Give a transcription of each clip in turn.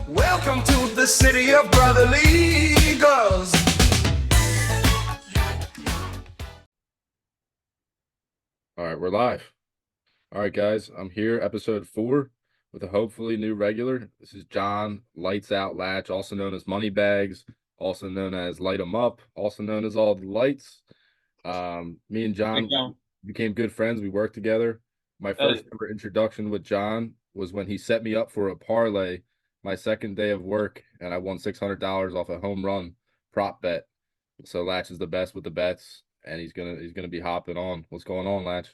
Welcome to the city of brotherly eagles. All right, we're live. All right, guys, I'm here, episode 4, with a hopefully new regular. This is John Lights Out Latch, also known as Moneybags, also known as Light 'em Up, also known as All the Lights. Me and Big John John. became good friends. We worked together. My Oh, yeah. first ever introduction with John was when he set me up for a parlay my second day of work, and I won $600 off a home run prop bet. So Latch is the best with the bets, and he's gonna be hopping on. What's going on, Latch?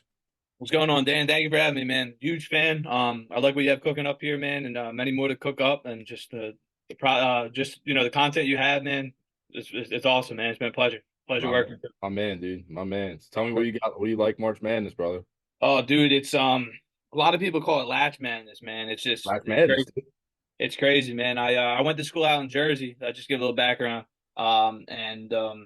What's going on, Dan? Thank you for having me, man. Huge fan. I like what you have cooking up here, man, and many more to cook up, and just the content you have, man. It's awesome, man. It's been a pleasure. Pleasure My man, working with you. my man, dude, my man. Tell me what you got. What do you like March Madness, brother? Oh, dude, it's a lot of people call it latch madness, man. It's just March it's Madness, crazy. dude. It's crazy, man. I went to school out in Jersey. Just give a little background. And not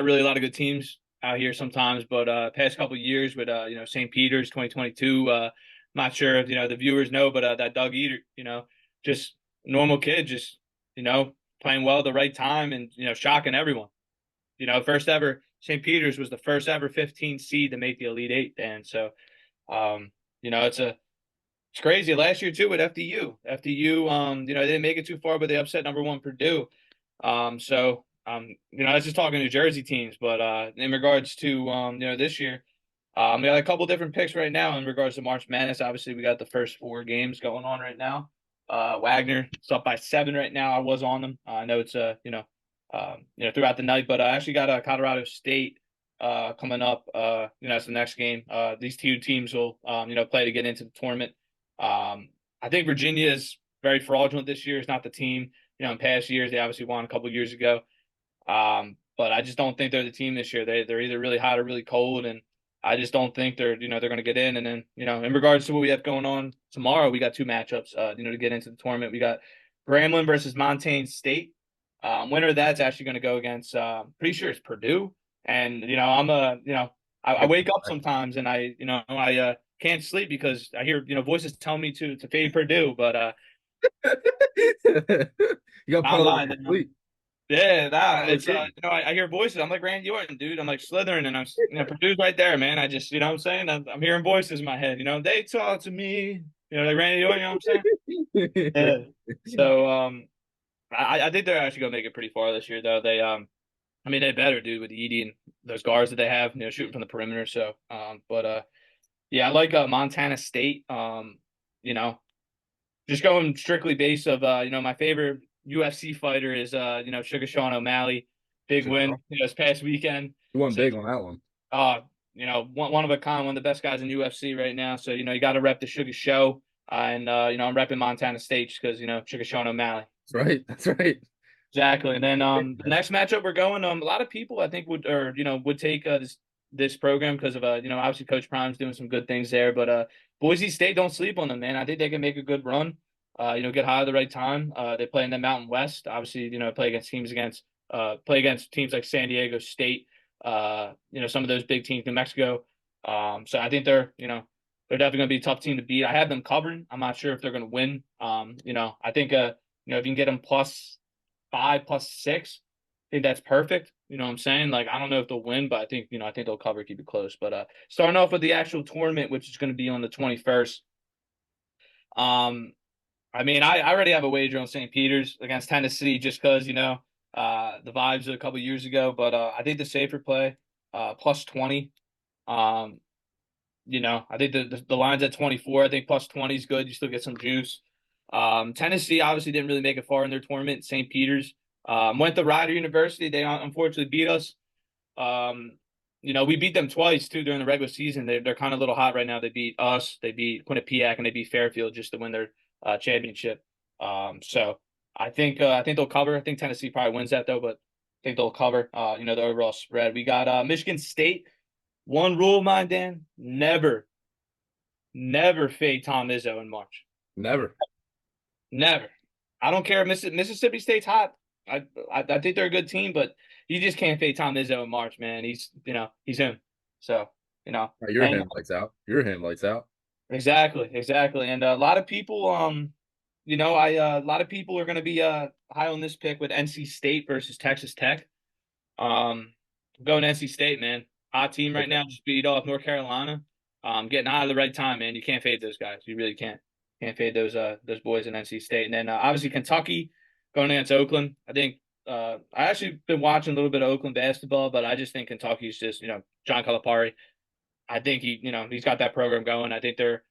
really a lot of good teams out here sometimes, but past couple of years with St. Peter's 2022. Not sure if the viewers know, but that Doug Eater, just normal kid, just playing well at the right time and shocking everyone. First ever St. Peter's was the first ever 15 seed to make the Elite Eight, and so um, it's crazy. Last year too with FDU. FDU, they didn't make it too far, but they upset number one Purdue. That's just talking New Jersey teams. But in regards to this year, we got a couple different picks right now in regards to March Madness. Obviously, we got the first 4 games going on right now. Wagner, it's up by 7 right now. I was on them. I know it's throughout the night, but I actually got Colorado State coming up. It's the next game. These two teams will play to get into the tournament. I think Virginia is very fraudulent this year. It's not the team. In past years, they obviously won a couple years ago. But I just don't think they're the team this year. They're either really hot or really cold, and I just don't think they're going to get in. And then in regards to what we have going on tomorrow, we got 2 matchups. To get into the tournament, we got Grambling versus Montaigne State. Winner of that's actually going to go against. Pretty sure it's Purdue. And I wake up sometimes and I can't sleep because I hear voices tell me to fade Purdue, but You got put I'm on lying. sleep. Yeah, No it's kidding. I hear voices. I'm like Randy Orton, dude. I'm like Slytherin, and I'm Purdue's right there, man. I just what I'm saying. I'm hearing voices in my head. They talk to me. Like Randy Orton. You know what I'm saying? Yeah. So I think they're actually gonna make it pretty far this year, though. They better, dude, with Edie and those guards that they have, shooting from the perimeter. So, yeah, I like Montana State. You know, just going strictly based of my favorite UFC fighter is Sugar Sean O'Malley. Big Should win this past weekend. You won So, big on that one. one of a kind, one of the best guys in UFC right now. So you got to rep the Sugar Show, and I'm repping Montana State because Sugar Sean O'Malley. That's right. That's right. Exactly. And then the next matchup we're going, a lot of people I think would take this program because of obviously Coach Prime's doing some good things there, but Boise State, don't sleep on them, man. I think they can make a good run. Get high at the right time. They play in the Mountain West. Obviously, play against teams like San Diego State. Some of those big teams, New Mexico. So I think they're definitely going to be a tough team to beat. I have them covering. I'm not sure if they're going to win. I think if you can get them +5, +6, I think that's perfect. You know what I'm saying? Like, I don't know if they'll win, but I think they'll cover, keep it close. But starting off with the actual tournament, which is going to be on the 21st. I already have a wager on St. Peter's against Tennessee just because, the vibes a couple years ago. But I think the safer play, +20. Um, I think the line's at 24. I think +20 is good. You still get some juice. Tennessee obviously didn't really make it far in their tournament. St. Peter's went to Rider University. They unfortunately beat us. We beat them twice too during the regular season. They're kind of a little hot right now. They beat us. They beat Quinnipiac and they beat Fairfield just to win their championship. So I think they'll cover. I think Tennessee probably wins that though, but I think they'll cover. The overall spread. We got Michigan State. One rule of mine, Dan: never fade Tom Izzo in March. Never. Never. I don't care if Mississippi State's hot. I think they're a good team, but you just can't fade Tom Izzo in March, man. He's him. So You're and him lights out. You're him lights out. exactly. And a lot of people a lot of people are going to be high on this pick with NC State versus Texas Tech. I'm going NC State, man. Hot team right now, just beat off North Carolina. Getting hot at the right time, man. You can't fade those guys. You really can't. Can't fade those boys in NC State. And then obviously Kentucky going against Oakland. I think I actually been watching a little bit of Oakland basketball, but I just think Kentucky's just John Calipari. I think he's got that program going. I think they're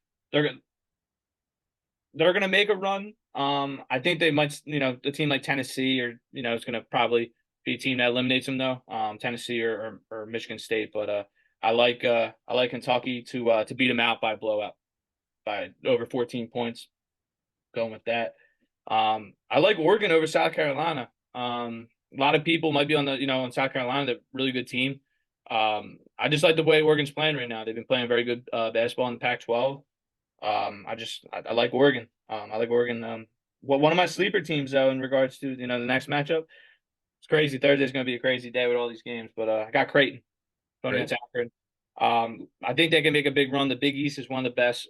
gonna make a run. I think they might, a team like Tennessee or is gonna probably be a team that eliminates them though. Tennessee or Michigan State, but I like Kentucky to beat them out by a blowout by over 14 points. Going with that. I like Oregon over South Carolina. A lot of people might be on on South Carolina, they're a really good team. I just like the way Oregon's playing right now. They've been playing very good basketball in the Pac-12. I like Oregon. I like Oregon. One of my sleeper teams though, in regards to the next matchup, it's crazy. Thursday's going to be a crazy day with all these games, but I got Creighton going against Akron. I think they can make a big run. The Big East is one of the best,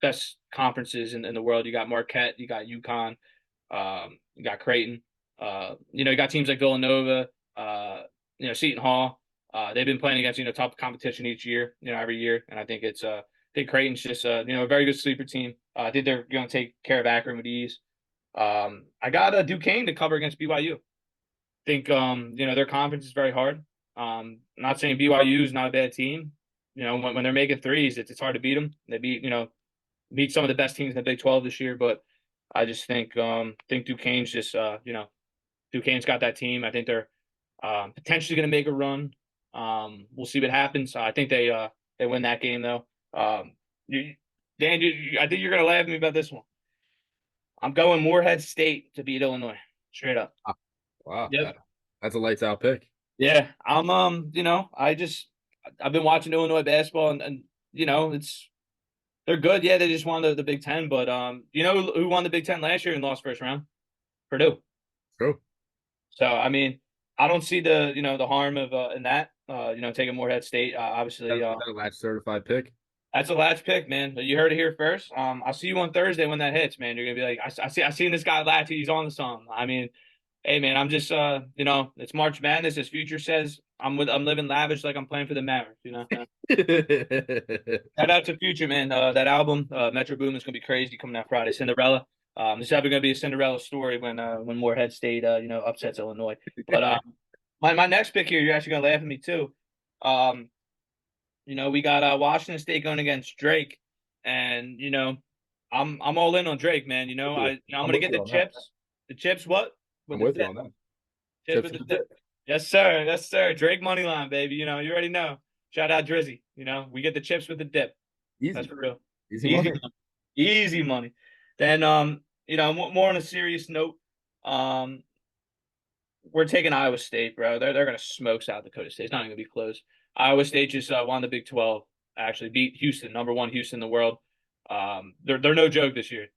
best conferences in the world. You got Marquette, you got UConn, you got Creighton. You got teams like Villanova, Seton Hall. They've been playing against top competition each year, every year, and I think I think Creighton's just a very good sleeper team. I think they're going to take care of Akron with ease. I got Duquesne to cover against BYU. I think their conference is very hard. Not saying BYU is not a bad team. When they're making threes, it's hard to beat them. They beat some of the best teams in the Big 12 this year, but I just think Duquesne's just Duquesne's got that team. I think they're potentially going to make a run. We'll see what happens. I think they win that game though. Dan, I think you're going to laugh at me about this one. I'm going Morehead State to beat Illinois, straight up. Wow, Yep. that's a lights out pick. Yeah, I'm I've been watching Illinois basketball and they're good. Yeah, they just won the Big Ten, but who won the Big Ten last year and lost first round? Purdue. True. So I mean, I don't see the the harm of in that taking Morehead State. Obviously, That's a latch certified pick. that's a latch pick, man. You heard it here first. I'll see you on Thursday when that hits, man. You're gonna be like, I seen this guy latch. He's on the song. I mean, hey, man, I'm just it's March Madness. As Future says, I'm living lavish like I'm playing for the Mavericks. Shout out to Future, man. That album, Metro Boom, is gonna be crazy coming out Friday. Cinderella. This is probably gonna be a Cinderella story when Morehead State upsets Illinois. But my next pick here, you're actually gonna laugh at me too. We got Washington State going against Drake, and I'm all in on Drake, man. I'm gonna get the chips. That. The chips, what? I'm with you on that. Chips with the dip. Yes, sir. Yes, sir. Drake money line, baby. You already know. Shout out Drizzy. We get the chips with the dip. Easy. That's for real. Easy money. Easy money. Then more on a serious note, we're taking Iowa State, bro. They're gonna smoke South Dakota State. It's not gonna be close. Iowa State just won the Big 12. Actually beat Houston, number one Houston in the world. They're no joke this year.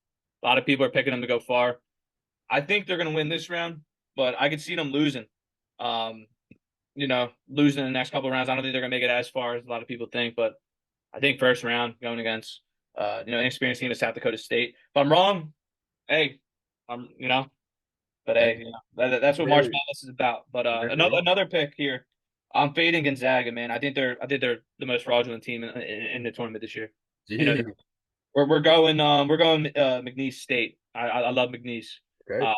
A lot of people are picking them to go far. I think they're gonna win this round, but I could see them losing. Losing in the next couple of rounds. I don't think they're gonna make it as far as a lot of people think, but I think first round going against inexperienced team of South Dakota State. If I'm wrong, hey, but hey, that's what March Madness is about. But another pick here. I'm fading Gonzaga, man. I think they're the most fraudulent team in the tournament this year. We're going McNeese State. I love McNeese. Okay.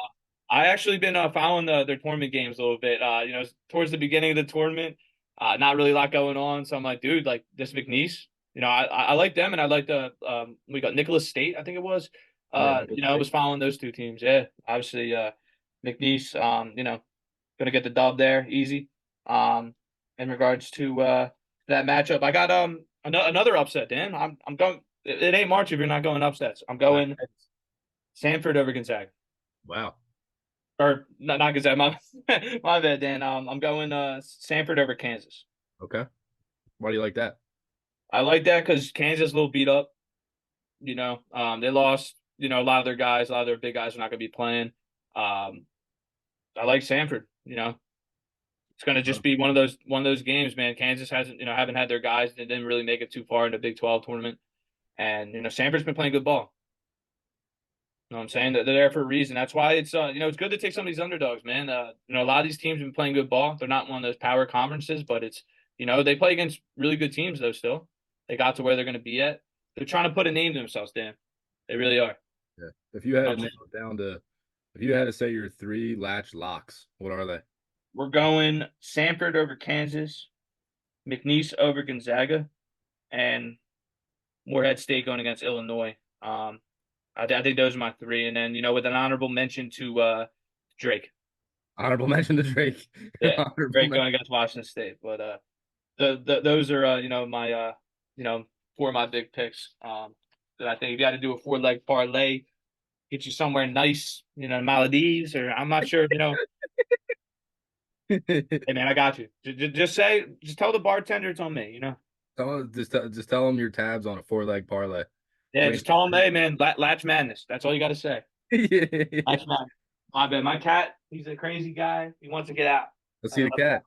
I actually been following their tournament games a little bit. Towards the beginning of the tournament, not really a lot going on. So I'm like, dude, like this McNeese. I like them, and I like we got Nicholas State, I think it was. I was following those two teams. Yeah, obviously, McNeese. Gonna get the dub there, easy. In regards to that matchup, I got another upset. Dan, I'm going. It ain't March if you're not going upsets. I'm going Sanford over Gonzaga. Wow. Or not Gonzaga. My bad, Dan. I'm going Sanford over Kansas. Okay. Why do you like that? I like that because Kansas is a little beat up. They lost. A lot of their guys, a lot of their big guys are not going to be playing. I like Sanford. It's going to just be one of those games, man. Kansas haven't had their guys. They didn't really make it too far in the Big 12 tournament, and Sanford's been playing good ball. You know what I'm saying? They're there for a reason. That's why it's it's good to take some of these underdogs, man. A lot of these teams have been playing good ball. They're not one of those power conferences, but it's they play against really good teams though still. They got to where they're gonna be at. They're trying to put a name to themselves, Dan. They really are. Yeah. If you had to Um, nail it down to, if you had to say your three latch locks, what are they? we're going Sanford over Kansas, McNeese over Gonzaga, and Morehead State going against Illinois. I think those are my three, and then with an honorable mention to Drake. Honorable mention to Drake. Yeah, Honorable Drake mention. going against Washington State, but those are my four of my big picks. That I think if you had to do a four-leg parlay, get you somewhere nice, Maldives, or I'm not sure, Hey man, I got you. Just tell the bartender it's on me. Just tell them your tabs on a 4-leg parlay. Yeah, Win. just tell him, hey man, latch madness. That's all you got to say. Yeah. Latch madness. My bad. My cat, he's a crazy guy. He wants to get out. Let's see the cat.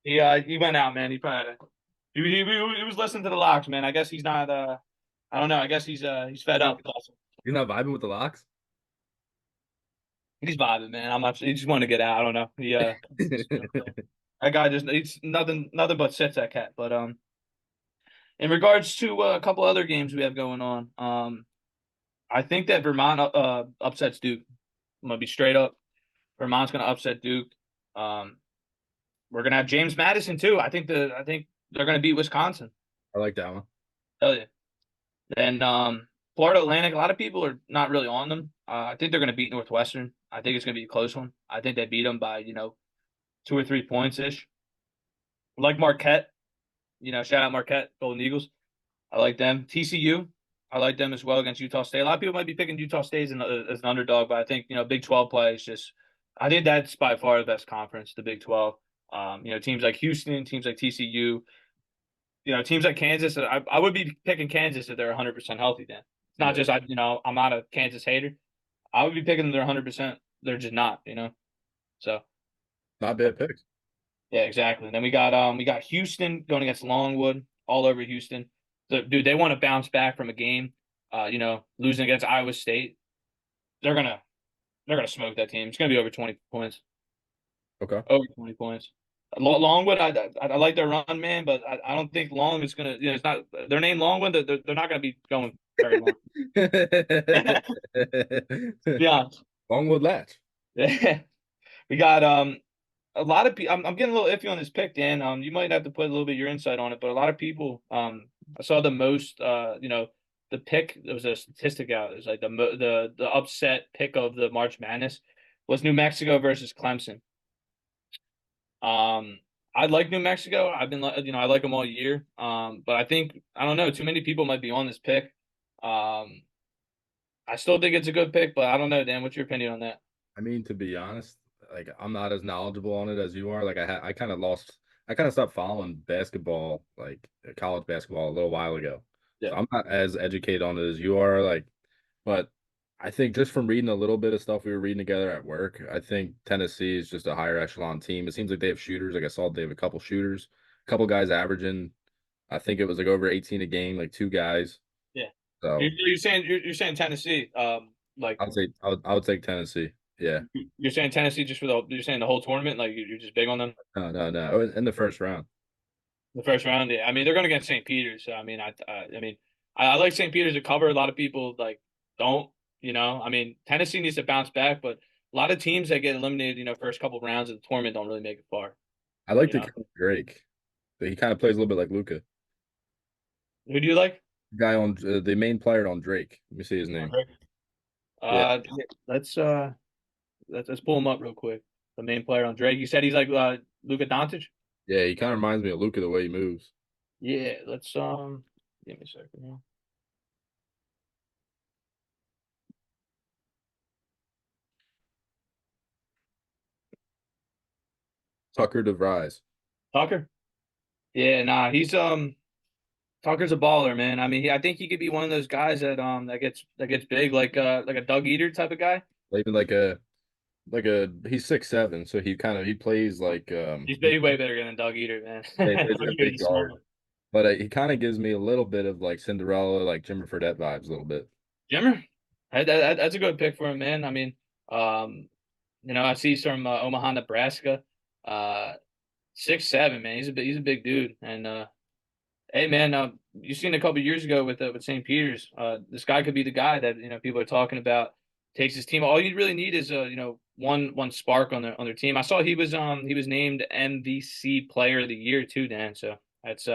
He went out, man. He was listening to the locks, man. I guess he's not. I don't know. I guess he's fed up. You're not vibing with the locks? He's vibing, man. I'm not. He just wanted to get out. I don't know. That guy just he's nothing but sits that cat. But in regards to a couple other games we have going on, I think that Vermont upsets Duke. I'm gonna be straight up. Vermont's gonna upset Duke. Um, we're gonna have James Madison too. I think they're gonna beat Wisconsin. I like that one. Hell yeah. Then Florida Atlantic. A lot of people are not really on them. I think they're gonna beat Northwestern. I think it's gonna be a close one. I think they beat them by 2 or 3 points ish. Like Marquette. Shout out Marquette, Golden Eagles. I like them. TCU. I like them as well against Utah State. A lot of people might be picking Utah State as an underdog, but I think Big 12 play is just. I think that's by far the best conference, the Big 12. Teams like Houston, teams like TCU, teams like Kansas. I would be picking Kansas if they're 100% healthy. Then it's not Yeah. just I'm not a Kansas hater. I would be picking them. They're 100%. They're just not. So Not bad picks. yeah, exactly. And then we got Houston going against Longwood all over Houston. So, dude, they want to bounce back from a game. Losing against Iowa State. They're gonna smoke that team. It's gonna be over 20 points. Okay. Over 20 points. Longwood, I like their run, man, but I don't think Long is gonna. It's not their name Longwood. They're not gonna be going very long. To be honest. Longwood Latch. Yeah. We got a lot of people. I'm getting a little iffy on this pick, Dan. You might have to put a little bit of your insight on it, but a lot of people. I saw the most. The pick. There was a statistic out. It was like the upset pick of the March Madness was New Mexico versus Clemson. I like New Mexico. I've been, I like them all year. But I think I don't know. Too many people might be on this pick. I still think it's a good pick, but I don't know, Dan. What's your opinion on that? I mean, to be honest, like I'm not as knowledgeable on it as you are. Like I kind of lost. I kind of stopped following basketball, like college basketball, a little while ago. So Yeah. I'm not as educated on it as you are. Like, but I think just from reading a little bit of stuff we were reading together at work, I think Tennessee is just a higher echelon team. It seems like they have shooters. Like I saw they have a couple shooters, a couple guys averaging. I think it was like over 18 a game, like two guys. Yeah. So You're saying Tennessee. Like I would take Tennessee. Yeah. you're saying Tennessee just you're saying the whole tournament. Like you're just big on them. No. In the first round. The first round, yeah. I mean, they're going against St. Peter's. So, I like St. Peter's to cover. A lot of people don't. I mean, Tennessee needs to bounce back, but a lot of teams that get eliminated, first couple rounds of the tournament don't really make it far. I like You the know, kid Drake, but he kind of plays a little bit like Luca. who do you like? Guy on the main player on Drake. Let me see his name. Yeah, Let's let's pull him up real quick. The main player on Drake. You said he's like Luka Doncic. yeah, he kind of reminds me of Luca the way he moves. Yeah, let's give me a second here. Tucker DeVries. Tucker. Yeah, nah, he's Tucker's a baller, man. I mean, I think he could be one of those guys that gets big, like a Doug Eater type of guy. Even he's 6'7", so he plays like He's way better than Doug Eater, man. he plays like Doug a big Eater's guard. small. But he kind of gives me a little bit of like Cinderella, like Jimmer Fredette vibes, a little bit. Jimmer? That's a good pick for him, man. I mean, um, I see he's from Omaha, Nebraska. Uh, 6'7", man. He's a big dude. And hey, man, you seen a couple years ago with St. Peter's. This guy could be the guy that people are talking about. Takes his team. All you really need is one spark on their team. I saw he was named MVC Player of the Year too, Dan. So that's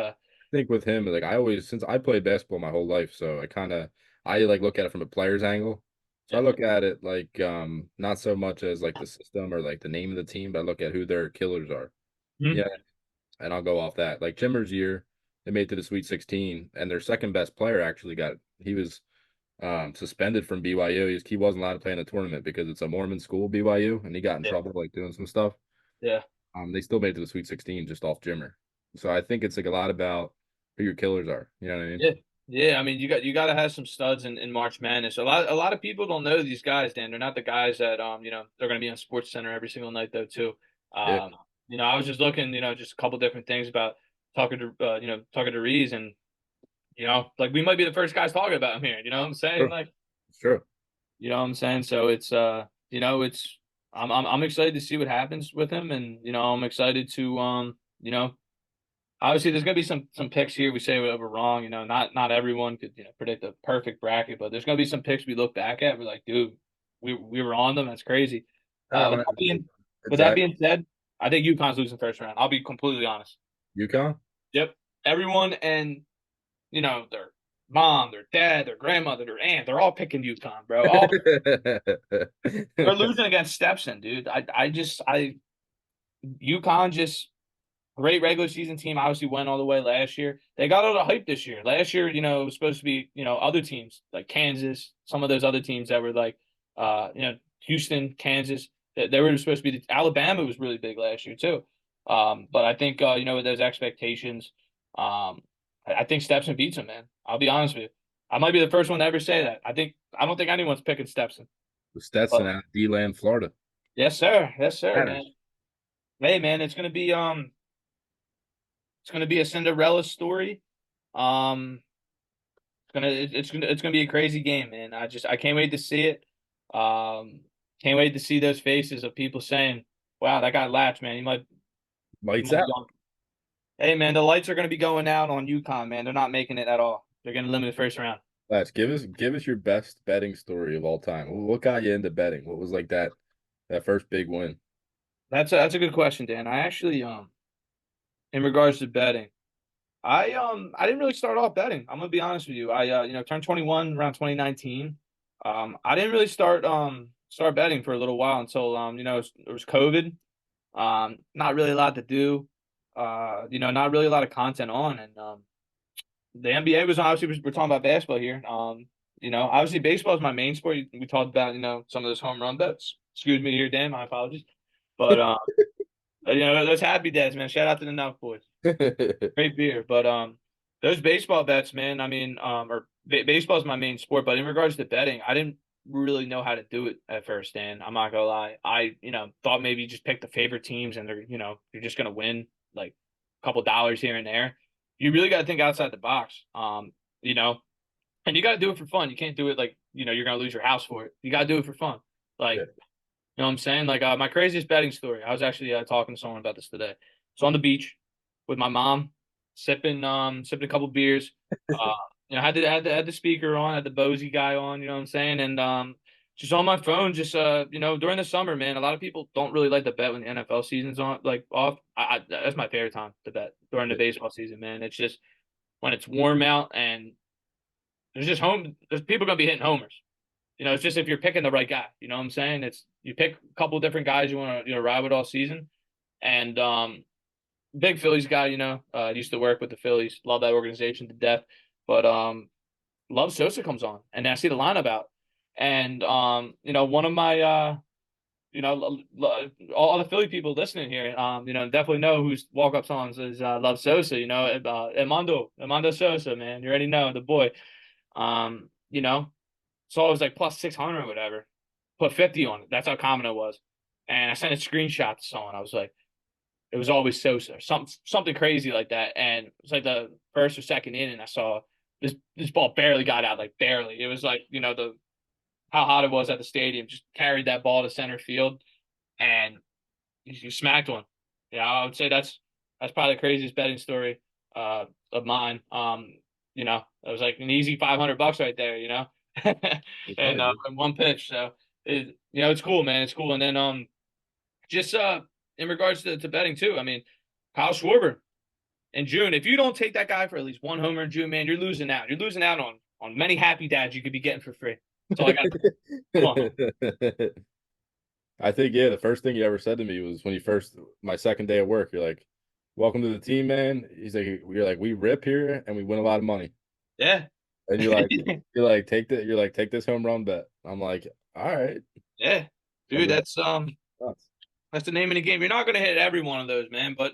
Think with him, like I always, since I played basketball my whole life, so I like look at it from a player's angle. So I yeah. look at it like not so much as like the system or like the name of the team, but I look at who their killers are. Mhm. Yeah, and I'll go off that. Like Jimmer's year, they made it to the Sweet 16, and their second best player actually he was suspended from BYU. He wasn't allowed to play in the tournament because it's a Mormon school, BYU, and he got in Yeah. trouble like doing some stuff. Yeah. They still made it to the Sweet 16 just off Jimmer. So I think it's like a lot about who your killers are. You know what I mean? Yeah. Yeah, I mean, you got to have some studs in March Madness. A lot of people don't know these guys, Dan. They're not the guys that they're going to be on Sports Center every single night though too. Yeah. I was just looking, just a couple different things about talking to Reese, and like we might be the first guys talking about him here. You know what I'm saying? Sure. Like, Sure. you know what I'm saying? So it's it's I'm excited to see what happens with him, and I'm excited to obviously, there's going to be some picks here we say we're wrong. Not everyone could predict a perfect bracket, but there's going to be some picks we look back at. We're like, dude, we were on them. That's crazy. Oh, With man. that being with that Exactly. being said, I think UConn's losing first round. I'll be completely honest. UConn? Yep, everyone and their mom, their dad, their grandmother, their aunt, they're all picking UConn, bro. All they're losing against Stepson, dude. I UConn just great regular season team. Obviously went all the way last year. They got all the hype this year. Last year, it was supposed to be, other teams like Kansas, some of those other teams that were like, Houston, Kansas. They were supposed to be. Alabama was really big last year too. But I think, with those expectations, I think Stetson beats them, man. I'll be honest with you. I might be the first one to ever say that. I don't think anyone's picking Stetson. Stetson But out of D-Land, Florida. yes, sir, man. Matters. Hey, man, it's gonna be a Cinderella story. Um, it's gonna be a crazy game, man. I can't wait to see it. Um, can't wait to see those faces of people saying, "Wow, that guy Latch, man. He Lights might be out. gone." Hey, man, the lights are gonna be going out on UConn, man. They're not making it at all. They're gonna limit the first round. Let's give us your best betting story of all time. What got you into betting? What was like that first big win? That's a good question, Dan. I actually in regards to betting. I didn't really start off betting. I'm gonna be honest with you. I turned 21 around 2019. I didn't really start betting for a little while until it was COVID. Not really a lot to do. Not really a lot of content on, and the NBA was obviously we're talking about basketball here. Obviously baseball is my main sport. We talked about some of those home run bets. Excuse me here, Dan. My apologies. But those happy days, man. Shout out to the Nuff boys. Great beer, but those baseball bets, man. I mean, baseball is my main sport, but in regards to betting, I didn't really know how to do it at first. And I'm not gonna lie, I thought maybe you just pick the favorite teams and they're you're just gonna win like a couple dollars here and there. You really got to think outside the box, you know, and you got to do it for fun. You can't do it like you're gonna lose your house for it. You got to do it for fun, like. Yeah. You know what I'm saying? Like my craziest betting story. I was actually talking to someone about this today. So on the beach with my mom, sipping a couple beers. Uh, had the speaker on, had the Bosey guy on. You know what I'm saying? And just on my phone, just during the summer, man. A lot of people don't really like to bet when the NFL season's on, like off. That's my favorite time to bet during the baseball season, man. It's just when it's warm out and there's people gonna be hitting homers. It's just if you're picking the right guy. You know what I'm saying? It's you pick a couple of different guys you want to ride with all season, and big Phillies guy. Used to work with the Phillies. Love that organization to death. But love Sosa comes on, and I see the lineup out, and one of my all the Philly people listening here, definitely know whose walk up songs is Love Sosa. Emando Sosa, man. You already know the boy. Um, you know. So I was like plus 600 or whatever. Put 50 on it. That's how common it was. And I sent a screenshot to someone. I was like, it was always Sosa, something crazy like that. And it was like the first or second inning. I saw this ball barely got out, like barely. It was like the how hot it was at the stadium. Just carried that ball to center field, and you smacked one. Yeah, I would say that's probably the craziest betting story of mine. It was like an easy $500 right there, It's and funny, dude. in one pitch. So it's cool, man. It's cool. And then just in regards to betting too, I mean, Kyle Schwarber in June. If you don't take that guy for at least one homer in June, man, you're losing out. You're losing out on many happy dads you could be getting for free. That's all I got. Come on. I think, yeah, the first thing you ever said to me was when you first, my second day at work, you're like, welcome to the team, man. He's like, you're like, we rip here and we win a lot of money. Yeah. And you're like, take this home run bet. I'm like, all right. Yeah. I'm Dude, ready. that's the name of the game. You're not gonna hit every one of those, man, but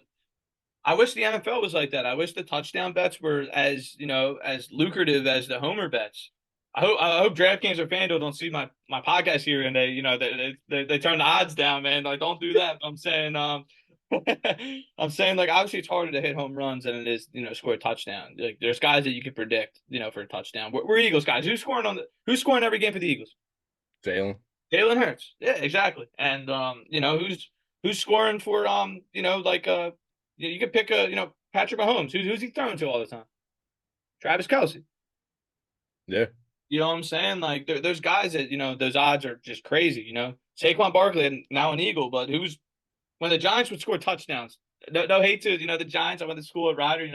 I wish the NFL was like that. I wish the touchdown bets were as lucrative as the homer bets. I hope DraftKings or FanDuel don't see my podcast here and they turn the odds down, man. Like don't do that. But I'm saying I'm saying like obviously it's harder to hit home runs than it is score a touchdown. Like there's guys that you can predict for a touchdown. We're Eagles guys. Who's scoring every game for the Eagles? Jalen. Jalen Hurts. Yeah, exactly. And who's scoring for you could pick Patrick Mahomes. Who's he throwing to all the time? Travis Kelce. Yeah. You know what I'm saying? Like there's guys that those odds are just crazy. Saquon Barkley now an Eagle, but who's when the Giants would score touchdowns? No hate to the Giants. I went to school at Ryder.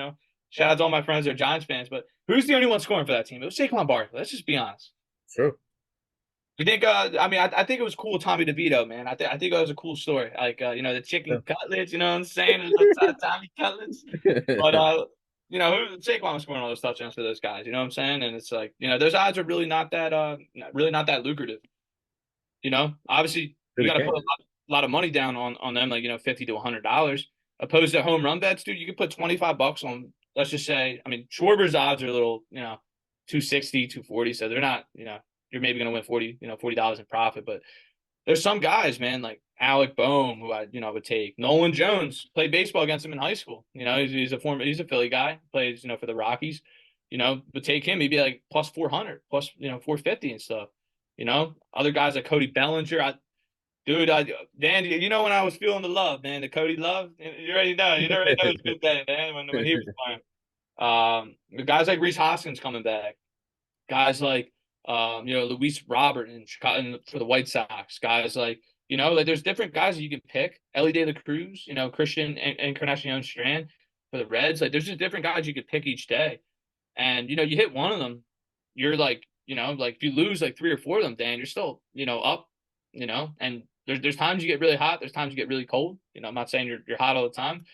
Shout out to all my friends that are Giants fans, but who's the only one scoring for that team? It was Saquon Barkley. Let's just be honest. True. You think? I mean, I think it was cool, Tommy DeVito, man. I think it was a cool story. Like, the chicken cutlets. You know what I'm saying? Tommy cutlets. But Saquon was scoring all those touchdowns for those guys. You know what I'm saying? And it's like, those odds are really not that lucrative. Obviously you got to put a lot of money down on them, like $50 to $100. Opposed to home run bets, dude, you could put $25 on. Let's just say, I mean, Schwarber's odds are a little, 260, 240, so they're not, you're maybe going to win $40 in profit. But there's some guys, man, like Alec Boehm, who I would take. Nolan Jones, played baseball against him in high school. He's a Philly guy, plays, for the Rockies. Would take him, he'd be like plus 400, plus 450 and stuff. Other guys like Cody Bellinger. Dan, when I was feeling the love, man, the Cody love, you already know. You already know it's a good day, man, when he was playing. Guys like Reese Hoskins coming back. Guys like Luis Robert in Chicago for the White Sox. Guys like there's different guys that you can pick. Ellie De La Cruz, Christian and Encarnacion Strand for the Reds. Like there's just different guys you could pick each day. And you hit one of them, you're like, like if you lose like three or four of them, Dan, you're still, up, and there's times you get really hot, there's times you get really cold. I'm not saying you're hot all the time,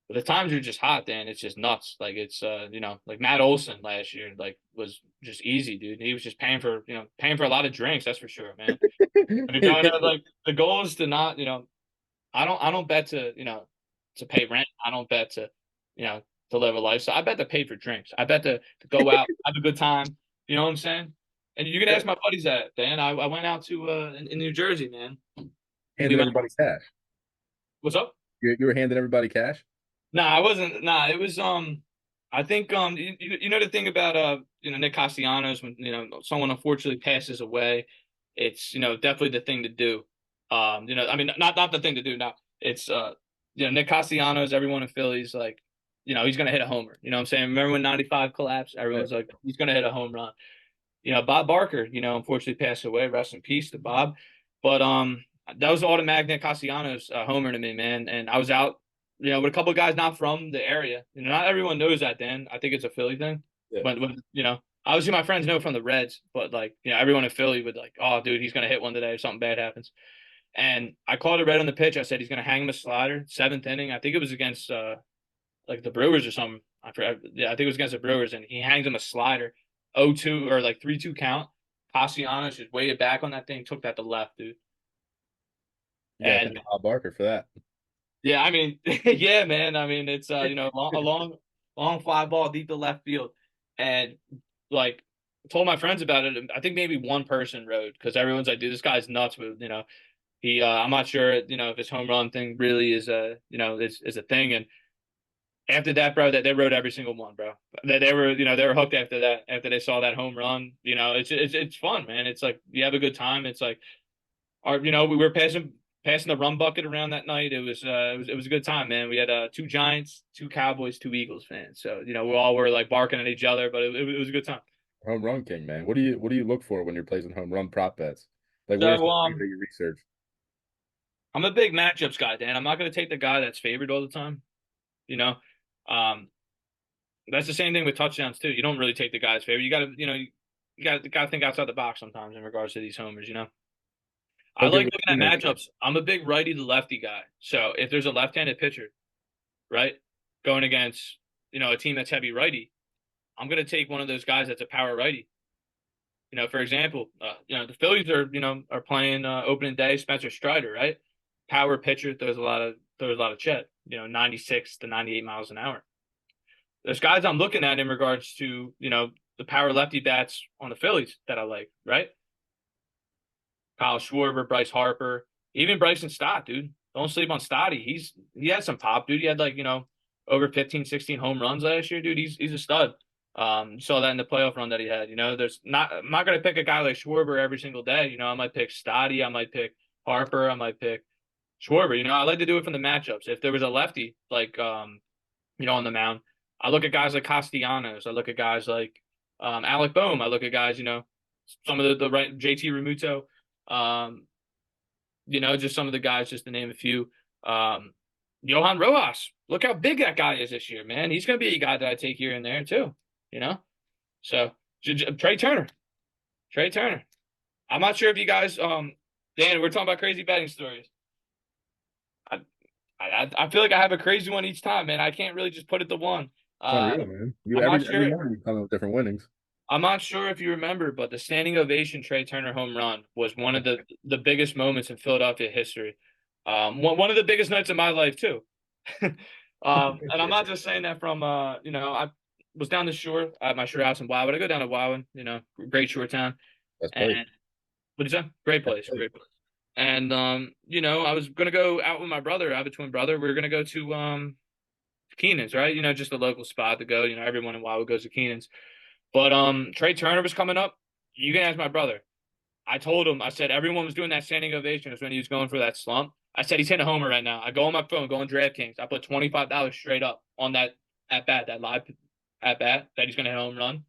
but the times you're just hot, Dan, it's just nuts. Like it's like Matt Olson last year, like was just easy, dude. He was just paying for a lot of drinks, that's for sure, man. But like the goal is to not, I don't bet to pay rent. I don't bet to live a life. So I bet to pay for drinks. I bet to go out, have a good time. You know what I'm saying? And you can ask my buddies that, Dan. I went out to in New Jersey, man. Handing everybody cash. What's up? You were handing everybody cash? Nah, I wasn't. Nah, it was I think the thing about Nick Castellanos when someone unfortunately passes away, it's definitely the thing to do. I mean not the thing to do now. It's Nick Castellanos, everyone in Philly's like, he's gonna hit a homer. You know what I'm saying? Remember when 95 collapsed? Everyone's like, he's gonna hit a home run. Bob Barker, unfortunately passed away. Rest in peace to Bob. But that was automatic Nick Castellanos homer to me, man. And I was out, with a couple of guys not from the area. Not everyone knows that, Dan. I think it's a Philly thing. Yeah. But obviously my friends know from the Reds, but like, everyone in Philly would like, oh, dude, he's gonna hit one today if something bad happens. And I called it right on the pitch. I said he's gonna hang him a slider, seventh inning. I think it was against like the Brewers or something. I forgot. Yeah, I think it was against the Brewers, and he hangs him a slider, 0-2 or like 3-2 count. Castellanos just weighted back on that thing, took that to left, dude. Yeah, thank Bob Barker for that. Yeah, I mean, yeah, man. I mean, it's a long fly ball deep to left field, and like told my friends about it. I think maybe one person rode because everyone's like, dude, this guy's nuts. But he, I'm not sure, if his home run thing really is a, is a thing. And After that, bro, that they wrote every single one, bro. They were, they were hooked after that. After they saw that home run, it's fun, man. It's like you have a good time. It's like we were passing the rum bucket around that night. It was a good time, man. We had two Giants, two Cowboys, two Eagles fans. So we all were like barking at each other, but it was a good time. Home run king, man. What do you look for when you're placing home run prop bets? Like, what are So some things that you research? I'm a big matchups guy, Dan. I'm not going to take the guy that's favored all the time. You know, um, that's the same thing with touchdowns too. You don't really take the guy's favorite. You got to, you got to think outside the box sometimes in regards to these homers. I Don't give like me looking too at many. matchups. I'm a big righty to lefty guy. So if there's a left-handed pitcher, right, going against, a team that's heavy righty, I'm going to take one of those guys that's a power righty. For example, the Phillies are playing opening day Spencer Strider, right? Power pitcher, throws a lot of chet, 96 to 98 miles an hour. There's guys I'm looking at in regards to, the power lefty bats on the Phillies that I like, right? Kyle Schwarber, Bryce Harper, even Bryson Stott, dude. Don't sleep on Stotty. He had some pop, dude. He had over 15, 16 home runs last year, dude. He's a stud. Saw that in the playoff run that he had. I'm not gonna pick a guy like Schwarber every single day. I might pick Stotty, I might pick Harper, I might pick Schwarber. I like to do it from the matchups. If there was a lefty like on the mound, I look at guys like Castellanos. I look at guys like Alec Boehm. I look at guys, some of the right JT Remuto. Um, just some of the guys, just to name a few. Johan Rojas. Look how big that guy is this year, man. He's going to be a guy that I take here and there too. You know, so Trey Turner. Trey Turner. I'm not sure if you guys, Dan, we're talking about crazy betting stories. I feel like I have a crazy one each time, man. I can't really just put it to one. It's unreal, man. You I'm not every sure. morning you come up with different winnings. I'm not sure if you remember, but the standing ovation Trey Turner home run was one of the biggest moments in Philadelphia history. One of the biggest nights of my life too. And I'm not just saying that from I was down the shore at my shore house in Wildwood. I go down to Wildwood, great shore town. That's And great. what is that? Great That's place, great. great place. And I was gonna go out with my brother. I have a twin brother. We were gonna go to Keenan's, right? Just a local spot to go. Everyone in Wildwood goes to Keenan's. But Trey Turner was coming up. You can ask my brother. I told him, I said everyone was doing that standing ovation was when he was going for that slump. I said he's hitting a homer right now. I go on my phone, go on DraftKings. I put $25 straight up on that at bat, that live at bat that he's gonna hit a home run.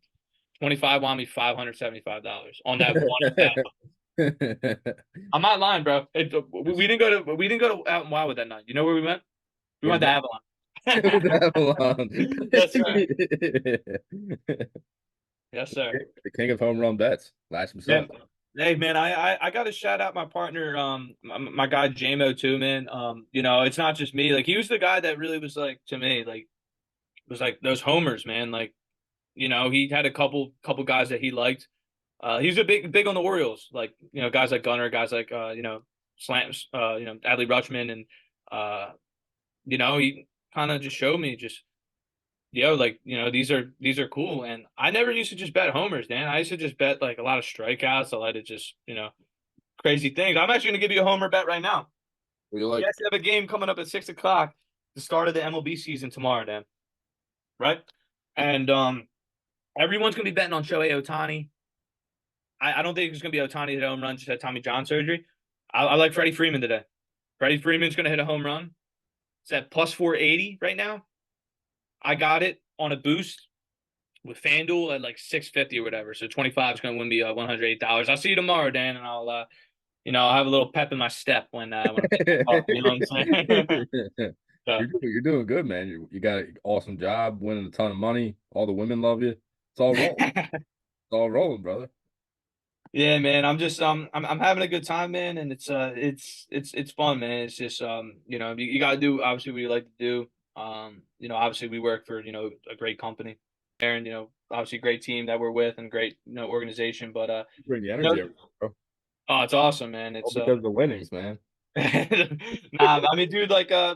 25 won me $575 on that one at bat. I'm not lying, bro. We didn't go to out in Wildwood that night. You know where we went? We Where'd went to you Avalon. go? Avalon. Yes, sir. Yes, sir. The king of home run bets, Lash Yeah. himself. Hey man, I got to shout out my partner, my guy JMO too, man. It's not just me. Like he was the guy that really was like to me, like was like those homers, man. Like, he had a couple guys that he liked. He's a big on the Orioles, like, guys like Gunnar, guys like Slams, Adley Rutschman, and he kind of just showed me just like, these are cool. And I never used to just bet homers, Dan. I used to just bet like a lot of strikeouts. I like to just, crazy things. I'm actually gonna give you a homer bet right now. We We like actually have a game coming up at 6 o'clock, the start of the MLB season tomorrow, Dan. Right? And everyone's gonna be betting on Shohei Ohtani. I don't think it's gonna be Ohtani hit a home run, just had Tommy John surgery. I like Freddie Freeman today. Freddie Freeman's gonna hit a home run. It's at plus 480 right now. I got it on a boost with FanDuel at like 650 or whatever. So 25 is going to win me $108. I'll see you tomorrow, Dan, and I'll have a little pep in my step when I'm you know what I'm saying? So, you're doing good, man. You got an awesome job, winning a ton of money. All the women love you. It's all rolling. It's all rolling, brother. yeah, man, I'm having a good time, man, and it's fun, man. It's just you got to do obviously what you like to do. Obviously we work for a great company, and obviously a great team that we're with and great organization, but You bring the you know, energy, bro. oh, it's awesome, man. All It's because of the winnings, man. nah, I mean, dude, like I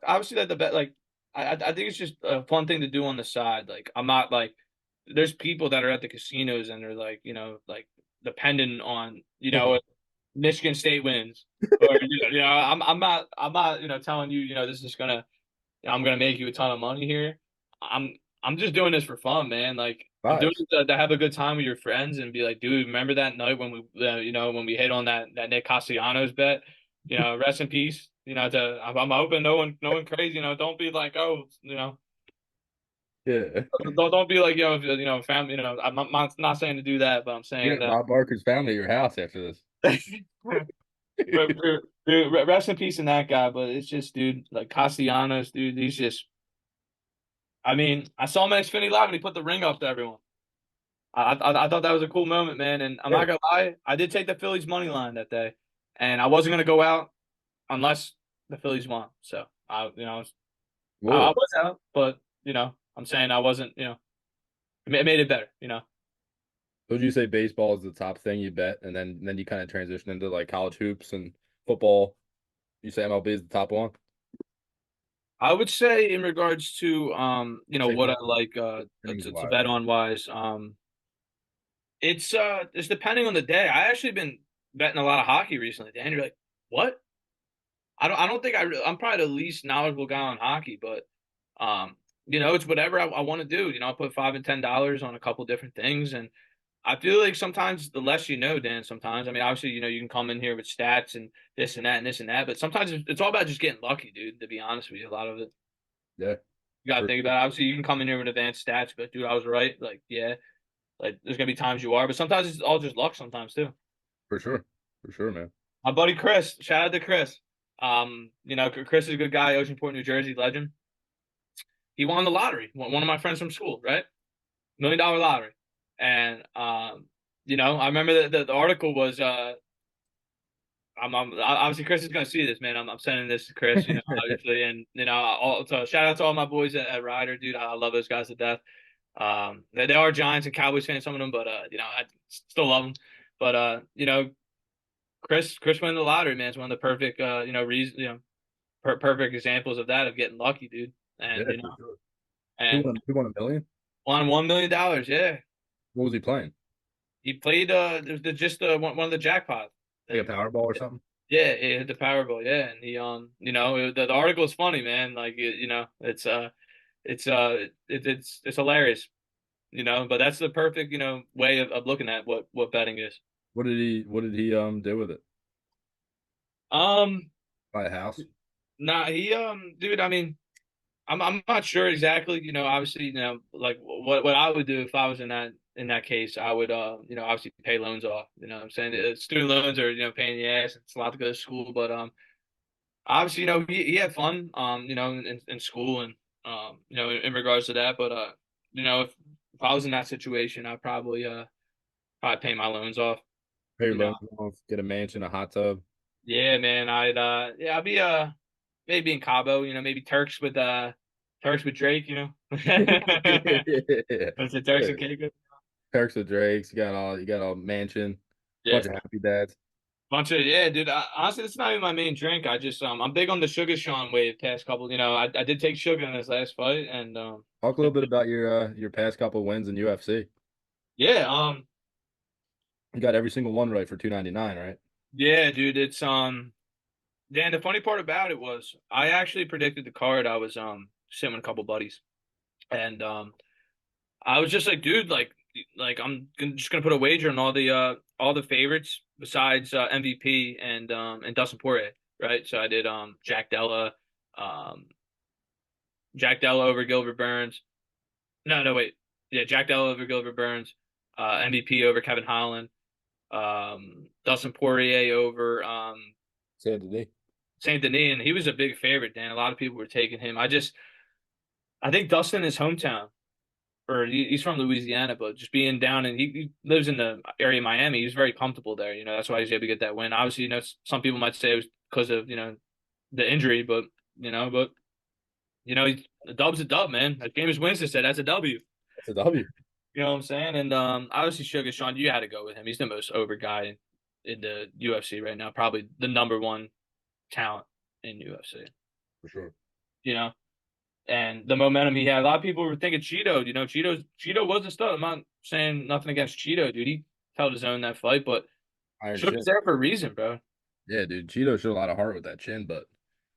obviously that the bet, like I think it's just a fun thing to do on the side. Like I'm not like there's people that are at the casinos and they're like like dependent on if Michigan State wins or I'm not telling you this is gonna I'm gonna make you a ton of money here. I'm just doing this for fun, man. Like I'm doing Vibes. it to have a good time with your friends and be like, dude, remember that night when when we hit on that Nick Castellanos bet? Rest in peace. I'm hoping no one crazy. Don't be like, oh, Yeah. don't be like, family. I'm not saying to do that, but I'm Yeah, saying that. Rob Barker's family at your house after this. Dude, rest in peace in that guy. But it's just, dude, like Castellanos, dude, he's just. I mean, I saw him at Xfinity Live and he put the ring up to everyone. I thought that was a cool moment, man. And I'm Yeah. not gonna lie, I did take the Phillies money line that day, and I wasn't gonna go out unless the Phillies won. So I Whoa. was out, but I'm saying I wasn't. It made it better. Would you say baseball is the top thing you bet, and then you kind of transition into like college hoops and football? You say MLB is the top one? I would say in regards to Say what I for like innings to wise. bet on wise. It's depending on the day. I actually been betting a lot of hockey recently. Dan, you're like, what? I don't think I'm probably the least knowledgeable guy on hockey, but it's whatever I want to do. I put $5 and $10 on a couple different things, and I feel like sometimes the less you know, Dan. Sometimes, I mean, obviously, you can come in here with stats and this and that and this and that, but sometimes it's all about just getting lucky, dude. To be honest with you, a lot of it Yeah, you gotta for think about. Obviously, you can come in here with advanced stats, but dude, I was right. Like, yeah, like there's gonna be times you are, but sometimes it's all just luck. Sometimes too. for sure. For sure, man. My buddy Chris, shout out to Chris. Chris is a good guy, Oceanport, New Jersey legend. He won the lottery. One of my friends from school, right? $1 million lottery. And I remember the article was obviously Chris is gonna see this, man. I'm sending this to Chris, obviously, and so shout out to all my boys at Ryder, dude. I love those guys to death. They are Giants and Cowboys fans, some of them, but I still love them. But Chris won the lottery, man. It's one of the perfect reasons, perfect examples of that, of getting lucky, dude. Yeah, And for sure. and Who won a million? won $1 million. Yeah, What was he playing? he played just one of the jackpot Like a things. Powerball or something? Yeah, he hit the Powerball. Yeah, and he the article is funny, man. Like it's hilarious. But that's the perfect way of looking at what betting is. What did he do with it? Um, Buy a house? nah, he dude. I mean, I'm not sure exactly. Obviously, like what I would do if I was in that case, I would obviously pay loans off. What I'm saying, student loans are pain in the ass. It's a lot to go to school, but obviously, he had fun in school and in regards to that. But if I was in that situation, I'd probably pay my loans off. Pay your You know, loans off, get a mansion, a hot tub. yeah, man. I'd be maybe in Cabo. Maybe Turks with Drake. Yeah. Was it Turks and Caicos? Perks with Drakes. You got a mansion, Yeah, bunch of happy dads. bunch of yeah, dude. Honestly, it's not even my main drink. I just I'm big on the Sugar Sean wave. Past couple, I did take sugar in this last fight, and Talk a little bit about your past couple wins in UFC. yeah, You got every single one right for 299, right? yeah, dude. It's Dan. The funny part about it was I actually predicted the card. I was sitting with a couple buddies, and I was just like, dude, like just gonna put a wager on all the favorites besides MVP and Dustin Poirier, right? So I did um Jack Della over Gilbert Burns. No, wait. Yeah, Jack Della over Gilbert Burns. MVP over Kevin Holland. Dustin Poirier over Said today. Saint Denis, and he was a big favorite, Dan. A lot of people were taking him. I think Dustin, his hometown, or he's from Louisiana, but just being down and he lives in the area of Miami, he was very comfortable there. That's why he's able to get that win. Obviously, some people might say it was because of the injury, but a dub's a dub, man. Like James Winston said, that's a W. That's a W. You know what I'm saying? And obviously, Sugar Sean, you had to go with him. He's the most over guy in the UFC right now, probably the number one talent in UFC. For sure. You know, and the momentum he had. A lot of people were thinking Cheeto. Cheeto was a stud. I'm not saying nothing against Cheeto, dude. He held his own that fight, but Iron Sugar's chin. there for a reason, bro. Yeah, dude. Cheeto showed a lot of heart with that chin, but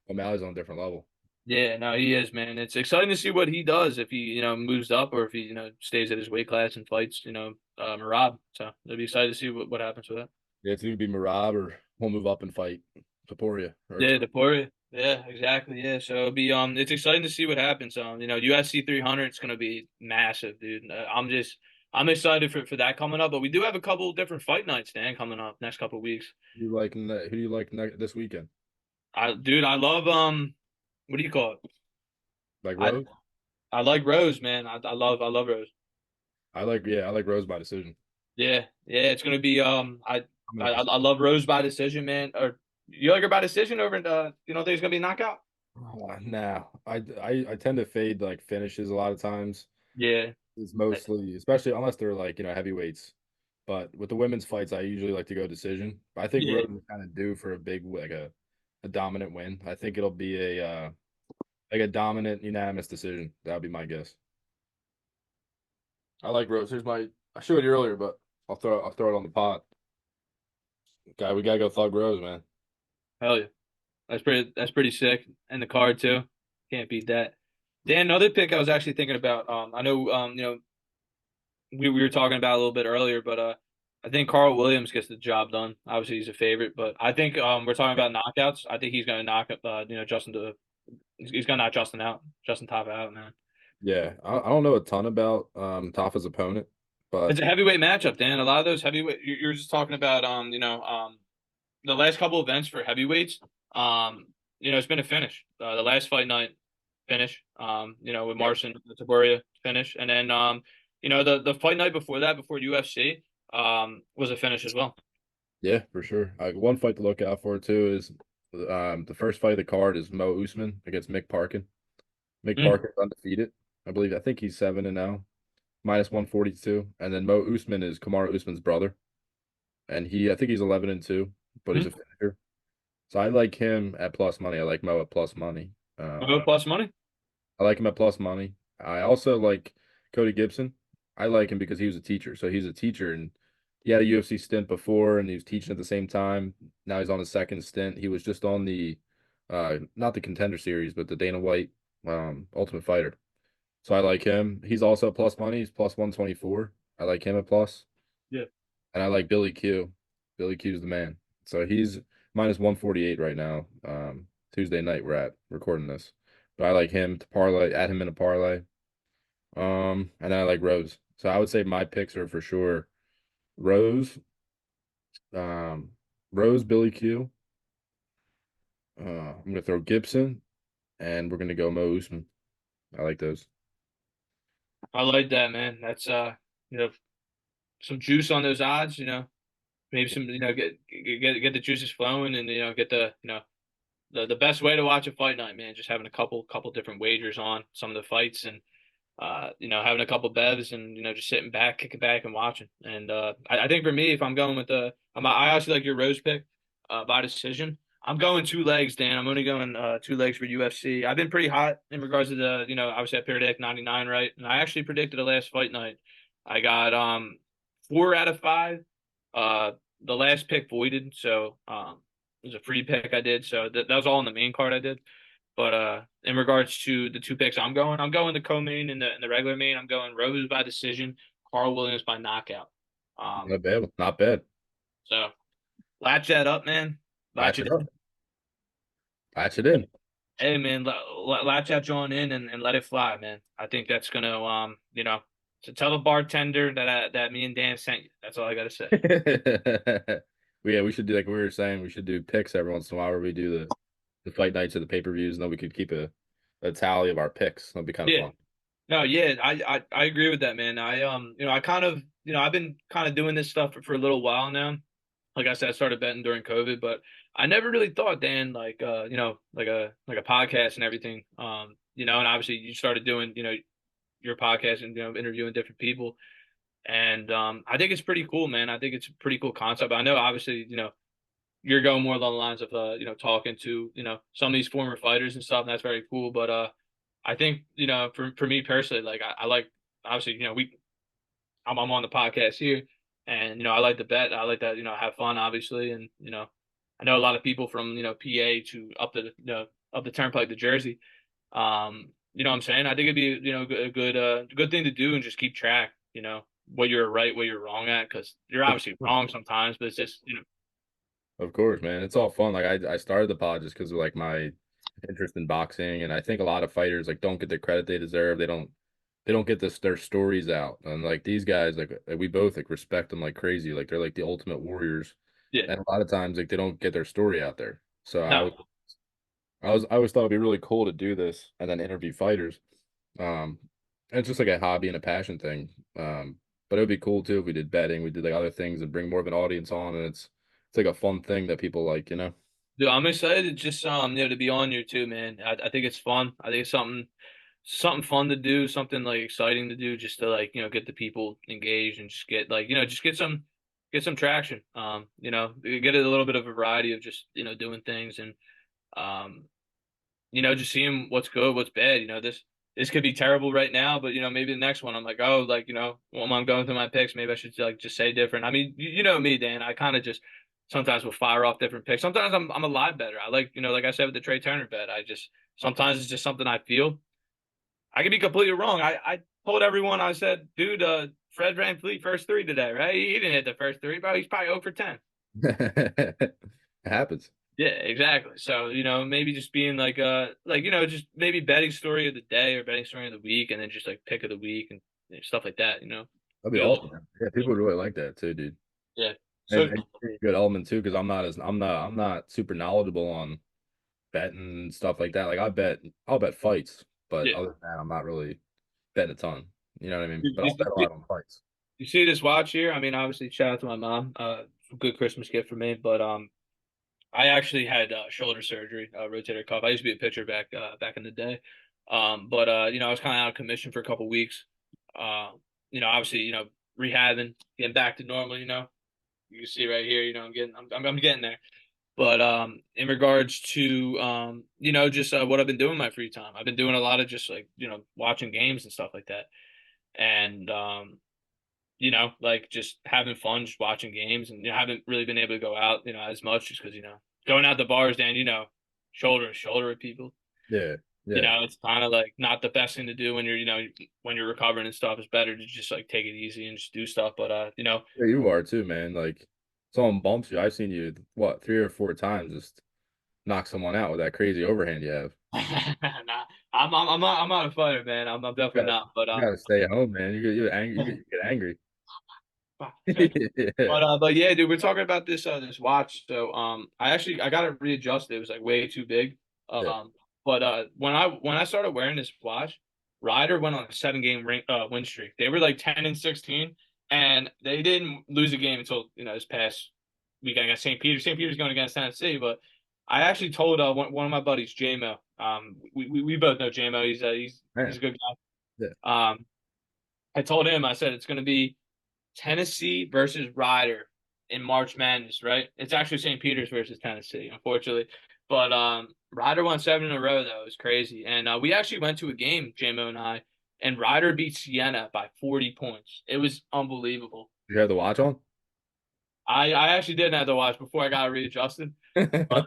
O'Malley's on a different level. Yeah, no, he is, man. It's exciting to see what he does if he, moves up or if he, stays at his weight class and fights, Marab. So it'll be excited to see what happens with that. Yeah, it's either be Marab or we'll move up and fight Taporia. Or Yeah, Deporia. Yeah, exactly. Yeah, so it's exciting to see what happens. UFC 300 is gonna be massive, dude. I'm excited for that coming up. But we do have a couple different fight nights, Dan, coming up next couple of weeks. who do you like this weekend? I love what do you call it? Like I Rose? I like Rose, man. I love Rose. I like Rose by decision. Yeah, yeah, it's gonna be I'm I gonna, I love Rose by decision, man. Or you like her by decision over you don't think it's gonna be a knockout? nah, I tend to fade like finishes a lot of times. Yeah. It's mostly, especially unless they're like, heavyweights. But with the women's fights, I usually like to go decision. I think Yeah. Rose is kind of due for a big, like a dominant win. I think it'll be like a dominant unanimous decision. That would be my guess. I like Rose. I showed you earlier, but I'll throw it on the pot. We gotta go Thug Rose, man. Hell yeah. That's pretty sick. And the card too. Can't beat that. Dan, another pick I was actually thinking about. I know we were talking about a little bit earlier, but I think Carl Williams gets the job done. Obviously he's a favorite, but I think we're talking about knockouts. I think he's gonna knock Justin to he's gonna knock Justin out. Justin Top out, man. Yeah, I don't know a ton about Tafa's opponent, but It's a heavyweight matchup, Dan. A lot of those heavyweight you're just talking about the last couple events for heavyweights, it's been a finish. The last fight night finish, with yeah, Marcin Taboria finish, and then the fight night before that, before UFC, was a finish as well. yeah, for sure. One fight to look out for too is the first fight of the card is Mo Usman against Mick Parkin. Mick Mm. Parkin's undefeated. I think he's 7-0, minus 142. And then Mo Usman is Kamaru Usman's brother. And I think he's 11-2, but he's Mm. a finisher. So I like him at plus money. I like Mo at plus money. Plus money. I like him at plus money. I also like Cody Gibson. I like him because he was a teacher. So he's a teacher and he had a UFC stint before and he was teaching at the same time. Now he's on his second stint. He was just on the not the contender series, but the Dana White Ultimate Fighter. So I like him. He's also plus money. He's plus 124. I like him at plus. Yeah. And I like Billy Q. Billy Q's the man. So he's minus 148 right now. Tuesday night we're at recording this. But I like him to parlay, add him in a parlay. And then I like Rose. So I would say my picks are for sure Rose, um, Rose, Billy Q. I'm gonna throw Gibson, and we're gonna go Mo Usman. I like those. I like that, man. That's you know, some juice on those odds. Maybe some, get the juices flowing, and get the best way to watch a fight night, man. Just having a couple different wagers on some of the fights, and having a couple bevs, and just sitting back, kicking back, and watching. And I think for me, if I'm going with I actually like your Rose pick by decision. I'm going two legs, Dan. I'm only going two legs for UFC. I've been pretty hot in regards to obviously I predicted 99, right? And I actually predicted the last fight night. I got 4 out of 5. Uh, the last pick voided, so it was a free pick I did. So that was all in the main card I did. But in regards to the two picks I'm going the co-main and the regular main. I'm going Rose by decision, Carl Williams by knockout. Not bad. Not bad. So latch that up, man. Latch Patch it it in. up. Patch it in. Hey, man, latch that joint in and let it fly, man. I think that's gonna to tell the bartender that me and Dan sent you. That's all I gotta say. Yeah, we should do like we were saying. We should do picks every once in a while where we do the fight nights or the pay-per-views, and then we could keep a tally of our picks. That'd be kind of Yeah. fun. No, yeah, I agree with that, man. I kind of, I've been kind of doing this stuff for a little while now. Like I said, I started betting during COVID, but I never really thought, Dan, like like a podcast and everything. And obviously you started doing, your podcast and interviewing different people. And I think it's pretty cool, man. I think it's a pretty cool concept. I know obviously, you're going more along the lines of talking to, some of these former fighters and stuff, and that's very cool. But I think, for me personally, like I like obviously, I'm on the podcast here, and I like to bet. I like that, have fun, obviously, and I know a lot of people from PA to up the turnpike to Jersey, You know what I'm saying? I think it'd be, a good thing to do and just keep track, what you're right, what you're wrong at, because you're obviously wrong sometimes, but it's just, Of course, man. It's all fun. Like I started the pod just because of like my interest in boxing, and I think a lot of fighters like don't get the credit they deserve. They don't get their stories out. And like these guys, like we both like respect them like crazy. Like they're like the ultimate warriors. yeah, And a lot of times like they don't get their story out there. So no. I always thought it'd be really cool to do this and then interview fighters. Um, and it's just like a hobby and a passion thing. But it would be cool too if we did betting, we did like other things and bring more of an audience on, and it's like a fun thing that people like, you know. Dude, I'm excited just to be on here too, man. I think it's fun. I think it's something fun to do, something like exciting to do, just to like get the people engaged and just get like just get some traction. Get a little bit of variety of just doing things and um just seeing what's good, what's bad. This could be terrible right now, but maybe the next one I'm like, oh, like when I'm going through my picks, maybe I should like just say different. I mean, you know me, Dan. I kind of just sometimes will fire off different picks. Sometimes I'm a lot better. I like like I said with the Trey Turner bet. I just sometimes it's just something I feel. I could be completely wrong. I told everyone I said, dude, Fred VanVleet first three today, right? He didn't hit the first three, but he's probably 0 for 10. It happens. Yeah, exactly. So, maybe just being just maybe betting story of the day or betting story of the week and then just like pick of the week and stuff like that. That'd be Feel awesome, man. Yeah, people would really like that too, dude. yeah. So And a good element too, because I'm not super knowledgeable on betting and stuff like that. Like I'll bet fights, but yeah. other than that, I'm not really betting a ton. You know what I mean? You, But you, I'll bet a you lot on fights. you see this watch here? I mean, obviously shout out to my mom. Good Christmas gift for me, but I actually had shoulder surgery, rotator cuff. I used to be a pitcher back in the day. But I was kind of out of commission for a couple weeks. Uh, obviously, rehabbing, getting back to normal. You can see right here. I'm getting there. But in regards to just what I've been doing in my free time, I've been doing a lot of just like watching games and stuff like that, and like just having fun, just watching games, and haven't really been able to go out, as much just because going out the bars, Dan, shoulder to shoulder with people. Yeah, yeah. It's kind of like not the best thing to do when you're when you're recovering and stuff. It's better to just like take it easy and just do stuff. But Yeah, you are too, man. Like someone bumps you. I've seen you what 3 or 4 times just knock someone out with that crazy overhand you have. nah, I'm not a fighter, man. I'm definitely You gotta, not. But you gotta stay home, man. You're angry. You get angry. Yeah, But yeah, dude, we're talking about this watch. So I got it readjusted. It was like way too big. yeah. But when I started wearing this watch, Ryder went on a 7 game win streak. They were like 10-16, and they didn't lose a game until this past weekend against St. Peter. St. Peter's going against Tennessee, but I actually told one of my buddies, JMO. We both know JMO. He's Man, a good yeah. guy. I told him, I said it's going to be Tennessee versus Ryder in March Madness, right? It's actually St. Peter's versus Tennessee, unfortunately. But Ryder won 7 in a row, though. It was crazy. And we actually went to a game, JMO and I, and Ryder beat Siena by 40 points. It was unbelievable. You have the watch on? I actually didn't have to watch before I got readjusted. But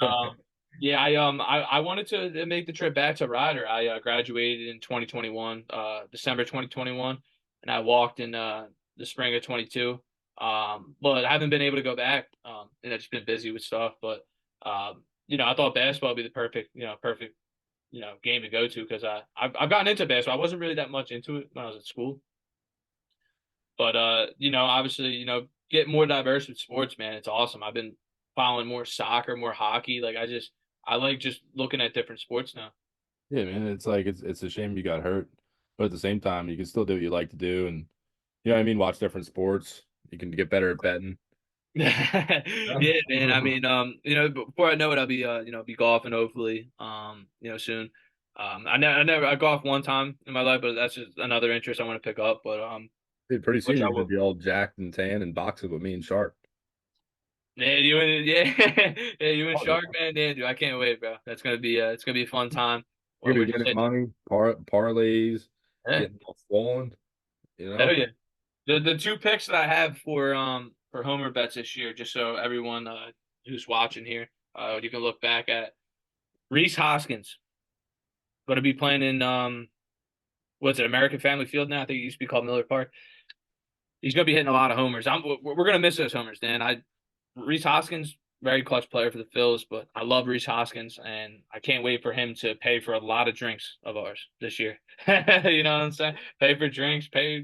yeah, I wanted to make the trip back to Ryder. I graduated in 2021, December 2021, and I walked in the spring of 22. But I haven't been able to go back. And I've just been busy with stuff. But I thought basketball would be the perfect game to go to because I've gotten into basketball. I wasn't really that much into it when I was at school. But obviously, get more diverse with sports, man. It's awesome. I've been following more soccer, more hockey. Like I like just looking at different sports now. Yeah, man. It's like it's a shame you got hurt, but at the same time, you can still do what you like to do, and you know what I mean. Watch different sports. You can get better at betting. Yeah. Yeah, man. I mean, before I know it, I'll be be golfing hopefully, soon. I golfed one time in my life, but that's just another interest I want to pick up. But Dude, pretty soon which I you're gonna will. be all jacked and tan and boxing with me and Shark. Yeah, yeah, you and Oh, yeah. Shark, man, yeah, dude, I can't wait, bro. It's gonna be a fun time You're when gonna we're be just winning sitting. money, parlays, Yeah, getting all swollen. You hell know. yeah. The two picks that I have for Homer bets this year, just so everyone who's watching here, you can look back at Reese Hoskins going to be playing in what's it, American Family Field now? I think it used to be called Miller Park. He's going to be hitting a lot of homers. We're going to miss those homers, Dan. Rhys Hoskins, very clutch player for the Phils, but I love Rhys Hoskins, and I can't wait for him to pay for a lot of drinks of ours this year. You know what I'm saying? Pay for drinks, pay.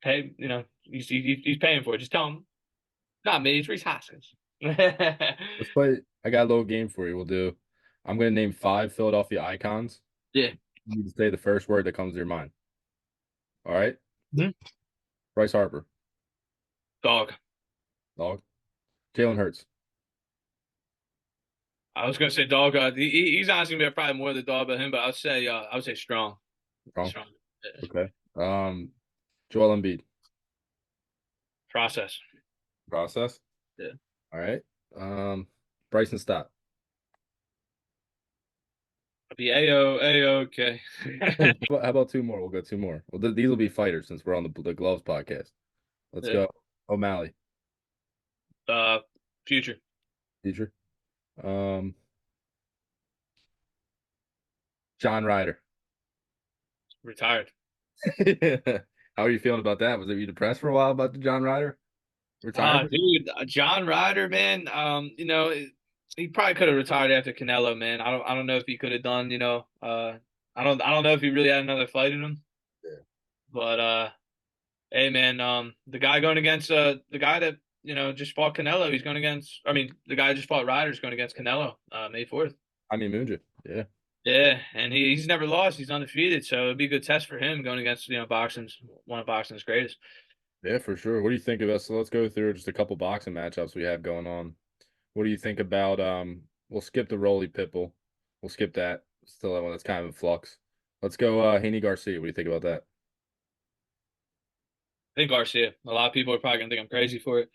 He's paying for it. Just tell him, not me. It's Rhys Hoskins. Let's play. I got a little game for you. We'll do. I'm going to name 5 Philadelphia icons. Yeah. You need to say the first word that comes to your mind. All right? Mhm. Bryce Harper. Dog. Dog. Jalen Hurts. I was gonna say dog. He's honestly gonna be probably more the dog about him, but I would say strong. Wrong. Strong. Yeah. Okay. Joel Embiid. Process. Process. Yeah. All right. Bryson Stott. Be a okay. How about 2 more? We'll go 2 more. Well, these will be fighters since we're on the Gloves podcast. Let's Yeah. go. O'Malley. Future. Teacher. Um, John Ryder. Retired. How are you feeling about that? Was it you depressed for a while about the John Ryder retirement? Dude, John Ryder, man. He probably could have retired after Canelo, man. I don't know if he could have done, I don't know if he really had another fight in him. Yeah. But hey, man, the guy going against the guy that just fought Canelo, he's going against. I mean, the guy that just fought Ryder is going against Canelo, May 4th. I mean, Moonja. Yeah. Yeah, and he's never lost. He's undefeated, so it'd be a good test for him going against one of boxing's greatest. Yeah, for sure. What do you think about? So let's go through just a couple boxing matchups we have going on. What do you think about? We'll skip the Rolly Pitbull. We'll skip that. Still that one that's kind of in flux. Let's go Haney Garcia. What do you think about that? I think Garcia. A lot of people are probably gonna think I'm crazy for it.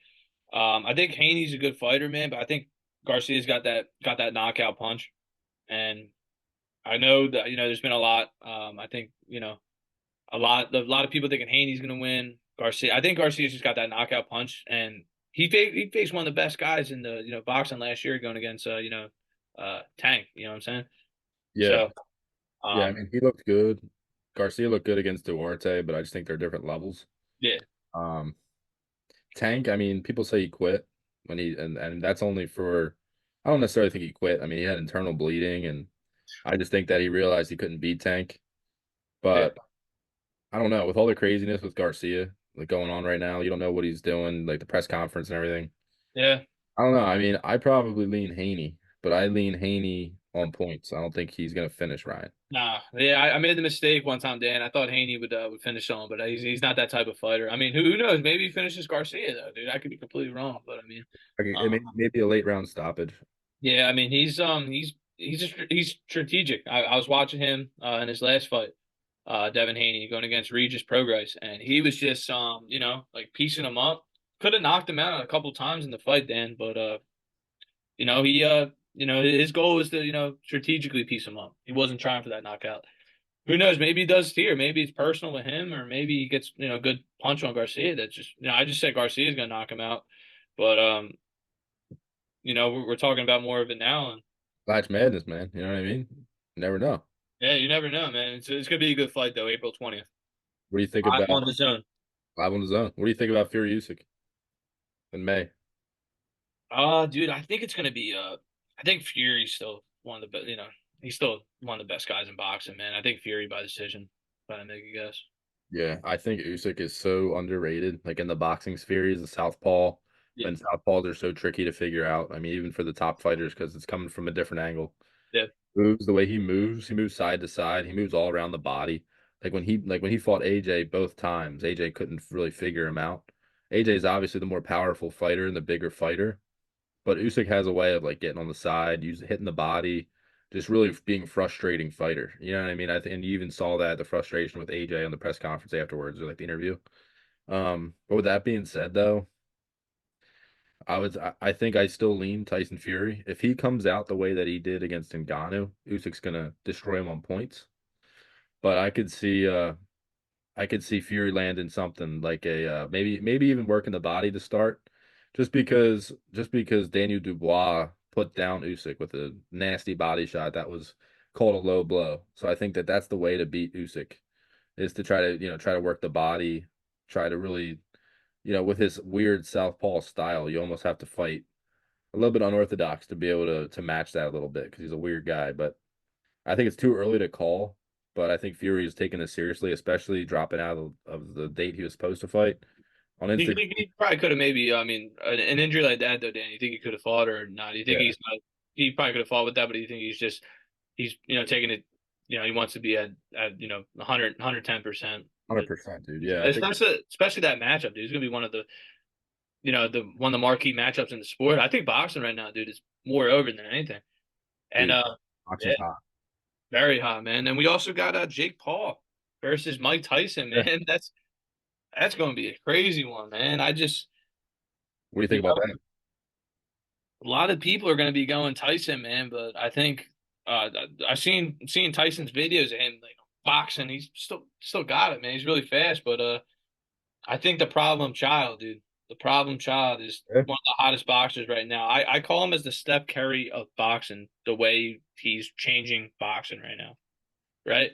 I think Haney's a good fighter, man, but I think Garcia's got that knockout punch, and I know that there's been a lot. I think a lot of people thinking Haney's gonna win. Garcia, I think Garcia's just got that knockout punch, and he faced one of the best guys in the boxing last year going against Tank. You know what I'm saying? Yeah. So Yeah, I um mean, he looked good. Garcia looked good against Duarte, but I just think they're different levels. yeah Um, Tank, I mean, people say he quit when and that's only for I don't necessarily think he quit. I mean, he had internal bleeding, and I just think that he realized he couldn't beat Tank. yeah But I don't know, with all the craziness with Garcia like going on right now, you don't know what he's doing, like the press conference and everything. yeah. I don't know. I mean, I probably lean Haney, but I lean Haney on points. I don't think he's gonna finish Ryan. Nah, yeah, I made the mistake one time, Dan. I thought Haney would finish on, but he's not that type of fighter. I mean, who knows? Maybe he finishes Garcia though, dude. I could be completely wrong, but I mean, Like, it um, may be a late round stoppage. yeah, I mean, he's strategic. I was watching him in his last fight, Devin Haney going against Regis Prograis, and he was just like piecing him up. Could have knocked him out a couple times in the fight, Dan, but he his goal was to strategically piece him up. He wasn't trying for that knockout. Who knows? Maybe he does here. Maybe it's personal with him, or maybe he gets a good punch on Garcia. That's just I just said Garcia's gonna knock him out, but we're talking about more of it now, and Latch madness, man. You know what I mean? You never know. yeah, you never know, man. It's gonna be a good fight though, April 20th. What do you think I'm about on the zone. live on the zone? What do you think about Fury Usyk in May? Dude, I think it's gonna be I think Fury's still one of the best. He's still one of the best guys in boxing, man. I think Fury by decision. If I had to make a guess. Yeah, I think Usyk is so underrated. Like in the boxing sphere, he's a southpaw, Yeah, and southpaws are so tricky to figure out. I mean, even for the top fighters, because it's coming from a different angle. yeah, Moves the way he moves side to side. He moves all around the body. Like when he fought AJ both times, AJ couldn't really figure him out. AJ is obviously the more powerful fighter and the bigger fighter, but Usyk has a way of like getting on the side, hitting the body, just really being a frustrating fighter. You know what I mean? And you even saw that the frustration with AJ on the press conference afterwards, or like the interview. But with that being said, though, I think I still lean Tyson Fury. If he comes out the way that he did against Ngannou, Usyk's gonna destroy him on points. But I could see Fury landing something like a maybe even working the body to start, just because Daniel Dubois put down Usyk with a nasty body shot that was called a low blow. So I think that that's the way to beat Usyk is to try to, try to work the body, try to really, with his weird southpaw style, you almost have to fight a little bit unorthodox to be able to match that a little bit because he's a weird guy. But I think it's too early to call. But I think Fury is taking this seriously, especially dropping out of the date he was supposed to fight on Instagram. He probably could have maybe. I mean, an injury like that, though, Dan. You think he could have fought or not? You think Yeah, he's not? He probably could have fought with that, but you think he's taking it. He wants to be at 110%. 100%, dude. Yeah, I think Especially that matchup, dude. It's gonna be one of the one of the marquee matchups in the sport. I think boxing right now, dude, is more over than anything. And dude, yeah, boxing's hot. very hot, man. And we also got Jake Paul versus Mike Tyson, Yeah. man. That's going to be a crazy one, man. What do you You think about know, that? a lot of people are going to be going Tyson, man, but I think I've seen Tyson's videos of him like boxing. He's still got it, man. He's really fast, but I think the problem child, dude. The problem child is Yeah. one of the hottest boxers right now. I call him as the Steph Curry of boxing, the way he's changing boxing right now, right?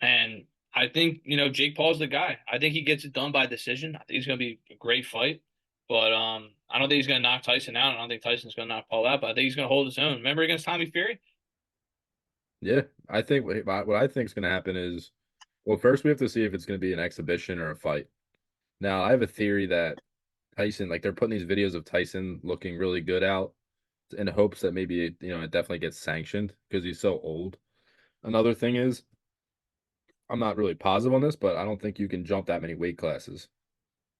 And I think, Jake Paul's the guy. I think he gets it done by decision. I think he's going to be a great fight. But I don't think he's going to knock Tyson out. I don't think Tyson's going to knock Paul out, but I think he's going to hold his own. Remember against Tommy Fury? Yeah, I think what I think is going to happen is, well, first we have to see if it's going to be an exhibition or a fight. Now, I have a theory that Tyson, like they're putting these videos of Tyson looking really good out in hopes that maybe it definitely gets sanctioned because he's so old. Another thing is, I'm not really positive on this, but I don't think you can jump that many weight classes.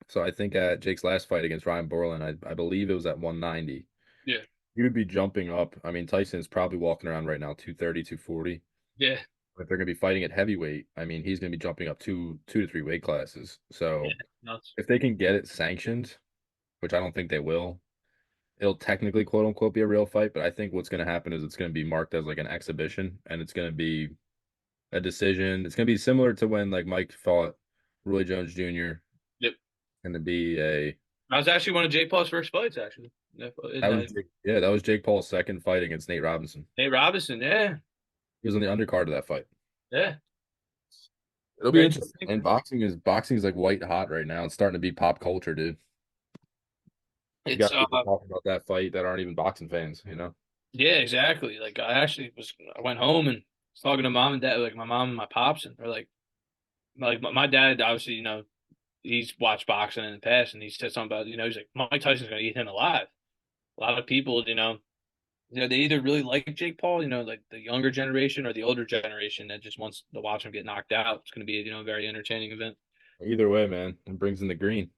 So I think at Jake's last fight against Ryan Borland, I believe it was at 190. Yeah. He would be jumping up. I mean, Tyson's probably walking around right now 230, 240. Yeah. If they're going to be fighting at heavyweight, I mean, he's going to be jumping up two to three weight classes. Yeah. So Nuts. if they can get it sanctioned, which I don't think they will, it'll technically quote unquote be a real fight. But I think what's going to happen is it's going to be marked as like an exhibition, and it's going to be a decision. It's going to be similar to when like Mike fought Roy Jones Jr. Yep. and to be a That was actually one of Jake Paul's first fights, actually. that was that was Jake Paul's second fight against Nate Robinson. Nate Robinson, yeah. He was on the undercard of that fight. Yeah. It'll be Great. interesting. And boxing is like white hot right now. It's starting to be pop culture, dude. You It's got people talking about that fight that aren't even boxing fans. Yeah, exactly. Like I went home and was talking to mom and dad, like my mom and my pops, and they're like my dad obviously, he's watched boxing in the past and he said something about, he's like, Mike Tyson's gonna eat him alive. A lot of people, they either really like Jake Paul, like the younger generation or the older generation that just wants to watch him get knocked out. It's gonna be, a very entertaining event. Either way, man, it brings in the green.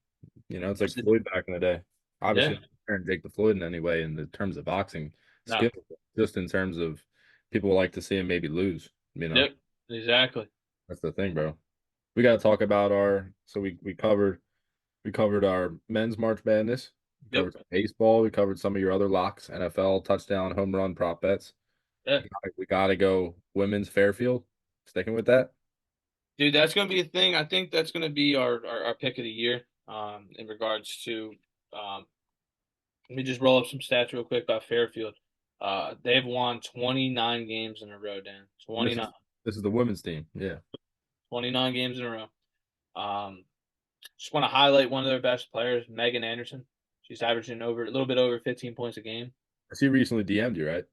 It's like Floyd back in the day. Yeah. Obviously, not comparing Jake to Floyd in any way in the terms of boxing No. skill, just in terms of people like to see him maybe lose. Yep. Exactly. That's the thing, bro. We got to talk about so we covered our men's March Madness. We Yep. covered some baseball. We covered some of your other locks, NFL, touchdown, home run, prop bets. Yeah. We gotta go women's Fairfield. Sticking with that. Dude, that's gonna be a thing. I think that's gonna be our pick of the year. In regards to let me just roll up some stats real quick about Fairfield. They've won 29 games in a row, Dan. This is 29. this is the women's team. Yeah. 29 games in a row. Just want to highlight one of their best players, Megan Anderson. She's averaging a little bit over 15 points a game. She recently DM'd you, right?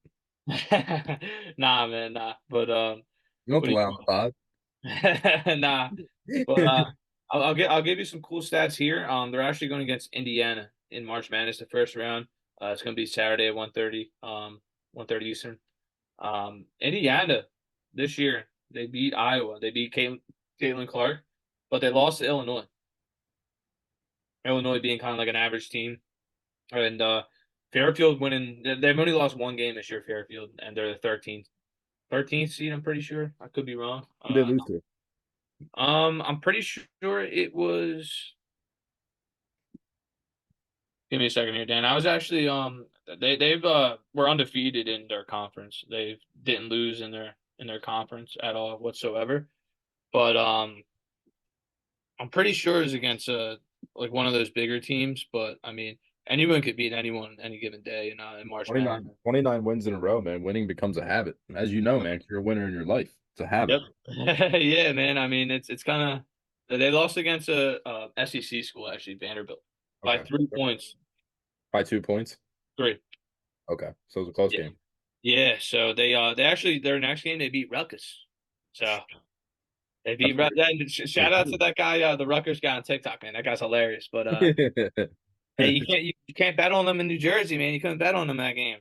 Nah, man, nah. But You don't what have to do lie on the pod. you Nah. But I'll give you some cool stats here. They're actually going against Indiana in March Madness, the first round. It's going to be Saturday at 1:30, 1:30 Eastern. Indiana this year they beat Iowa. They beat Caitlin Clark, but they lost to Illinois. Illinois being kind of like an average team, and Fairfield winning. They've only lost one game this year, Fairfield, and they're the 13th seed. I'm pretty sure. I could be wrong. Who did lose to? I'm pretty sure it was. Give me a second here, Dan. I was actually they've were undefeated in their conference. They didn't lose in their conference at all whatsoever. But I'm pretty sure it's against like one of those bigger teams. But I mean, anyone could beat anyone any given day in March Madness. 29 wins in a row, man. Winning becomes a habit. As you know, man, 'cause you're a winner in your life. It's a habit. Yep. Yeah, man. I mean, it's kind of they lost against a SEC school actually, Vanderbilt, by Okay. 3 points. By 2 points. Three. Okay. So it was a close Yeah. game. Yeah. So they actually their next game they beat Rutgers. So they That's beat pretty, shout pretty out to cool. that guy, the Rutgers guy on TikTok, man. That guy's hilarious. But hey, you can't bet on them in New Jersey, man. You couldn't bet on them that game,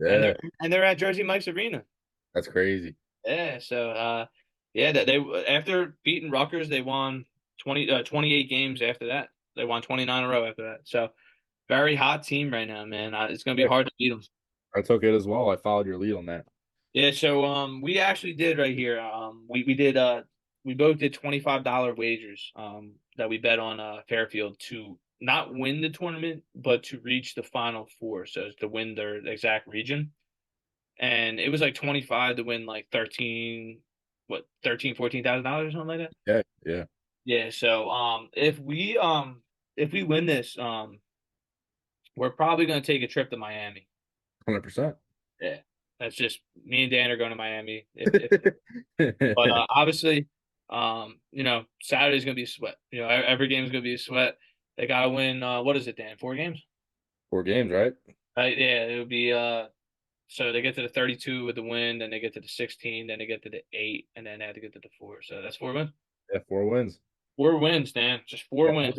and Yeah, they're at Jersey Mike's Arena. that's crazy. Yeah. So yeah, that they after beating Rutgers, they won 28 games after that. They won 29 in a row after that. So very hot team right now, man. It's gonna be Yeah, hard to beat them. I took it as well. I followed your lead on that. Yeah, so we actually did right here. We did we both did $25 wagers that we bet on Fairfield to not win the tournament, but to reach the final four. So it's to win their exact region. And it was like 25 to win like 13, what, 13, $14,000 or something like that. Yeah, yeah, Yeah, so if we win this, we're probably gonna take a trip to Miami. 100%. Yeah. That's just me and Dan are going to Miami. But obviously, Saturday's gonna be a sweat. Every game's gonna be a sweat. They gotta win. What is it, Dan? 4 games? 4 games, right? Yeah, it would be. So they get to the 32 with the win, then they get to the 16, then they get to the 8, and then they have to get to the 4. So that's 4 wins. Yeah, 4 wins. 4 wins, Dan. Just four Yeah, wins.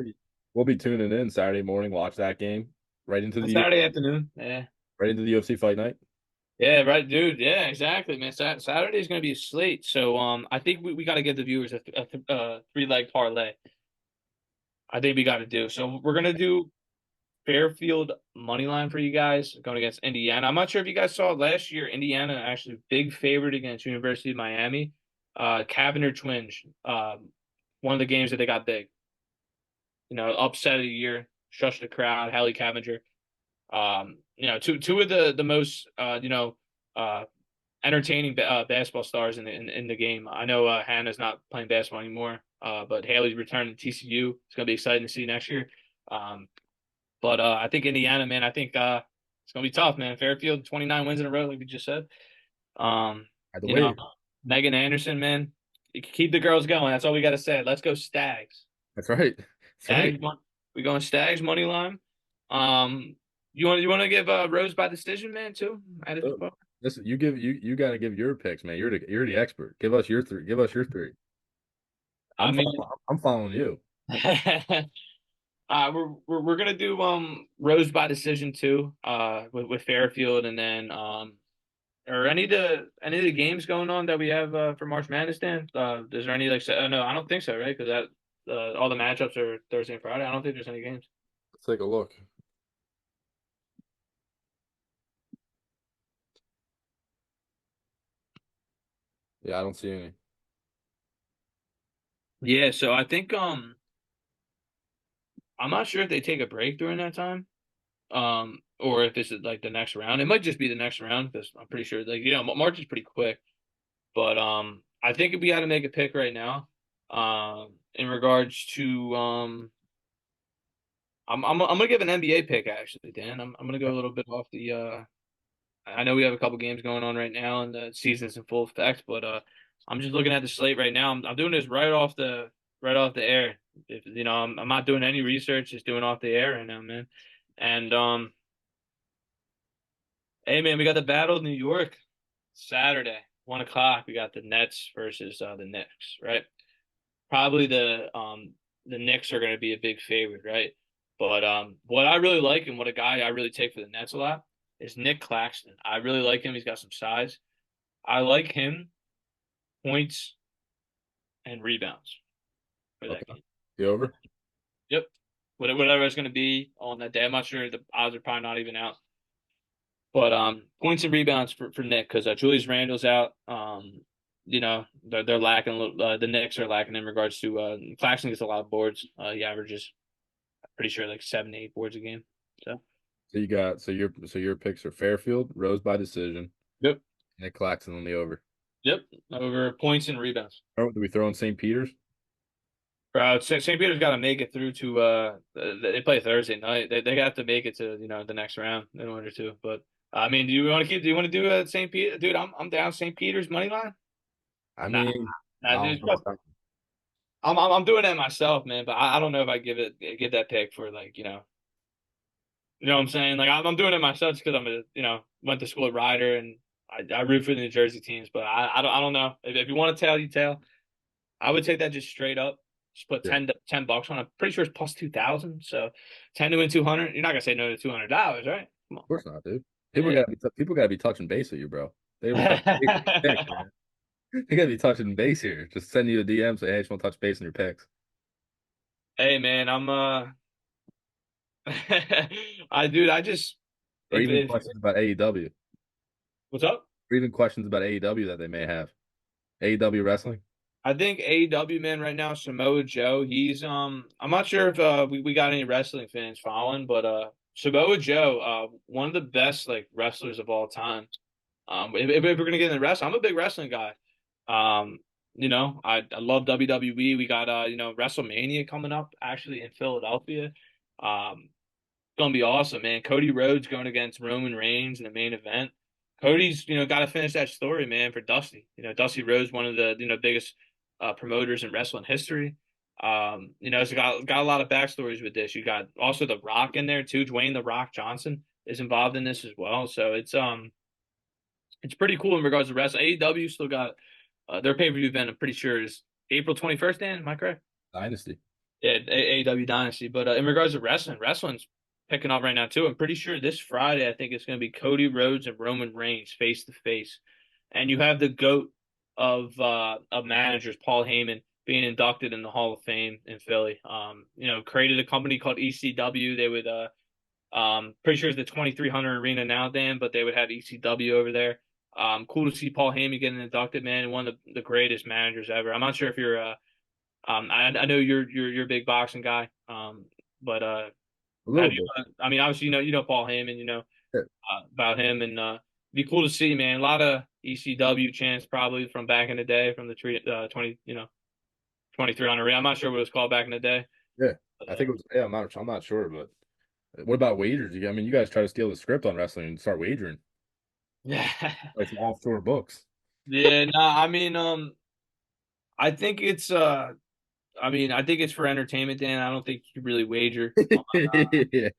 we'll be tuning in Saturday morning, watch that game right into On the Saturday afternoon. Yeah. right into the UFC fight night. Yeah, right, dude. Yeah, exactly, man. Saturday's gonna be a slate. So I think we got to give the viewers a 3-leg parlay. I think we got to do. So we're gonna do Fairfield money line for you guys going against Indiana. I'm not sure if you guys saw last year. Indiana actually big favorite against University of Miami. Cavener Twins. One of the games that they got big. Upset of the year. Shush the crowd. Hallie Cavenger. Two of the most entertaining basketball stars in the game. I know Hannah's not playing basketball anymore, but Haley's returning to TCU. It's gonna be exciting to see next year. But I think Indiana, man, I think it's gonna be tough, man. Fairfield, 29 wins in a row, like we just said. By the You way, know, Megan Anderson, man, keep the girls going. That's all we gotta say. Let's go Stags. that's right. That's right. We going Stags money line. Um, you want to give Rose by decision, man, too? So, listen, you got to give your picks, man. You're the expert. Give us your three. Give us your three. I mean, I'm following you. we're gonna do Rose by decision too, with Fairfield, and then or any of the games going on that we have for March Madness, Dan? Is there any no, I don't think so, right? Because that all the matchups are Thursday and Friday. I don't think there's any games. Let's take a look. Yeah, I don't see any. Yeah, so I think I'm not sure if they take a break during that time, or if this is like the next round. It might just be the next round because I'm pretty sure March is pretty quick. But I think if we had to make a pick right now, in regards to I'm gonna give an NBA pick actually, Dan. I'm gonna go a little bit off the. I know we have a couple games going on right now and the season's in full effect, but I'm just looking at the slate right now. I'm doing this right off the air. I'm not doing any research, just doing off the air right now, man. And hey, man, we got the Battle of New York Saturday, 1 o'clock. We got the Nets versus the Knicks, right? Probably the Knicks are going to be a big favorite, right? But what I really like and what a guy I really take for the Nets a lot is Nick Claxton. I really like him. He's got some size. I like him points and rebounds for that Okay. game. The over. Yep. Whatever it's going to be on that day. I'm not sure. The odds are probably not even out. But points and rebounds for Nick because Julius Randle's out. They're lacking. The Knicks are lacking in regards to Claxton gets a lot of boards. He averages, pretty sure, like 7 to 8 boards a game. So your picks are Fairfield, Rose by decision, Yep. Nick Claxton on the over. Yep. Over points and rebounds. Oh, do we throw in St. Peter's? Bro, St. Peter's got to make it through to they play Thursday night. They have to make it to the next round in order to. But I mean, do you want to do St. Peter? Dude, I'm down St. Peter's money line. I Nah, mean, I nah, don't dude, know about that. I'm doing that myself, man. But I don't know if I give that pick for like you know what I'm saying? Like I'm doing it myself because I'm a went to school at Rider and I root for the New Jersey teams. But I don't know if you want to tell you tell. I would take that just straight up. Just put Yeah, 10 bucks on it. Pretty sure it's plus 2,000. So 10 to win 200. You're not gonna say no to $200, right? Come of course not, dude. on. People gotta be touching base with you, bro. They gotta be touching base with your picks, man. They gotta be touching base here. Just send you a DM, say, hey, I just want to touch base on your picks. Hey man, I'm I just Or even if questions about AEW. what's up? Or even questions about AEW that they may have. AEW wrestling. I think AEW man right now, Samoa Joe, he's I'm not sure if we got any wrestling fans following, but Samoa Joe, one of the best like wrestlers of all time. If we're gonna get in the wrestling, I'm a big wrestling guy. Um, I love WWE. We got WrestleMania coming up actually in Philadelphia. Um, gonna be awesome, man. Cody Rhodes going against Roman Reigns in the main event. Cody's, got to finish that story, man, for Dusty. Dusty Rhodes, one of the, biggest promoters in wrestling history. It's got a lot of backstories with this. You got also The Rock in there too. Dwayne The Rock Johnson is involved in this as well. So it's pretty cool in regards to wrestling. AEW still got their pay-per-view event. I'm pretty sure is April 21st. Dan, am I correct? Dynasty. Yeah, AEW Dynasty. But in regards to wrestling's picking up right now too. I'm pretty sure this Friday, I think it's going to be Cody Rhodes and Roman Reigns face to face, and you have the goat of managers, Paul Heyman, being inducted in the Hall of Fame in Philly. Created a company called ECW. They would pretty sure it's the 2300 Arena now, Dan, but they would have ECW over there. Cool to see Paul Heyman getting inducted, man. One of the greatest managers ever. I'm not sure if you're I know you're a big boxing guy. But A have little you, bit. I mean, obviously, you know Paul Heyman, Yeah. about him, and be cool to see, man. A lot of ECW chants probably from back in the day, from the 20, 2300. I'm not sure what it was called back in the day. Yeah. But, I think it was, yeah, I'm not sure, but what about wagers? I mean, you guys try to steal the script on wrestling and start wagering yeah, like some offshore books. yeah. No, I mean, I think it's, I think it's for entertainment, Dan. I don't think you really wager Yeah.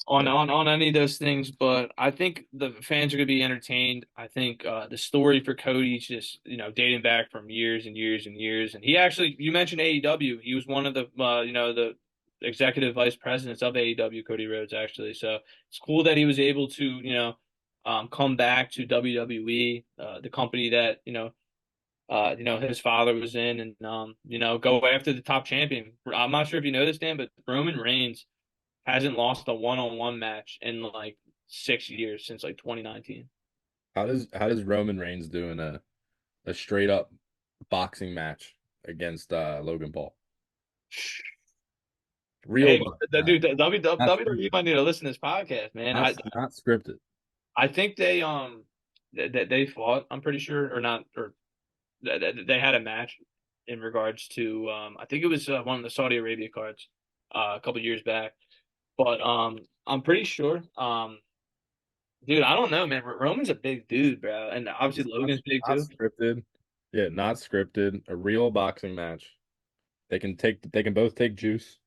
on any of those things, but I think the fans are going to be entertained. I think the story for Cody's just dating back from years and years and years. And he actually, you mentioned AEW, he was one of the the executive vice presidents of AEW, Cody Rhodes actually. So it's cool that he was able to come back to WWE, the company that his father was in, and go after the top champion. I'm not sure if you know this, Dan, but Roman Reigns hasn't lost a one-on-one match in like 6 years since like 2019. How does Roman Reigns do in a straight up boxing match against Logan Paul? Real Hey, boxing the match. dude, Not WWE scripted. might need to listen to this podcast, man. Not scripted. I think they fought. I'm pretty sure, or not, or they had a match in regards to I think it was one of the Saudi Arabia cards a couple years back. But I'm pretty sure. Dude, I don't know, man. Roman's a big dude, bro, and obviously Not, Logan's big not too. scripted. Yeah, not scripted. A real boxing match. They can both take juice.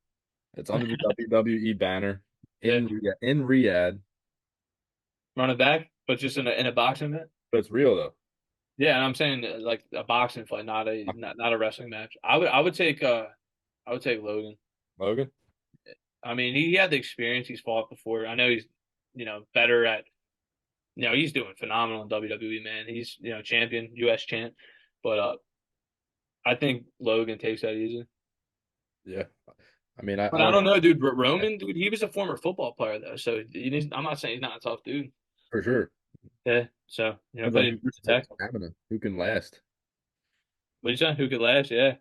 It's under the WWE banner Yeah, In Riyadh, run it back, but just in a boxing match. but it's real though. Yeah, and I'm saying like a boxing fight, not a wrestling match. I would take Logan. Logan? I mean, he had the experience. He's fought before. I know he's better at he's doing phenomenal in WWE, man. He's champion, U.S. champ, but I think Logan takes that easy. Yeah. I mean, But I I don't don't know, dude. Roman, dude, he was a former football player though, so I'm not saying he's not a tough dude. for sure. Yeah, so Depends on but who's taking stamina, who can last. what you say? Who could last? Yeah.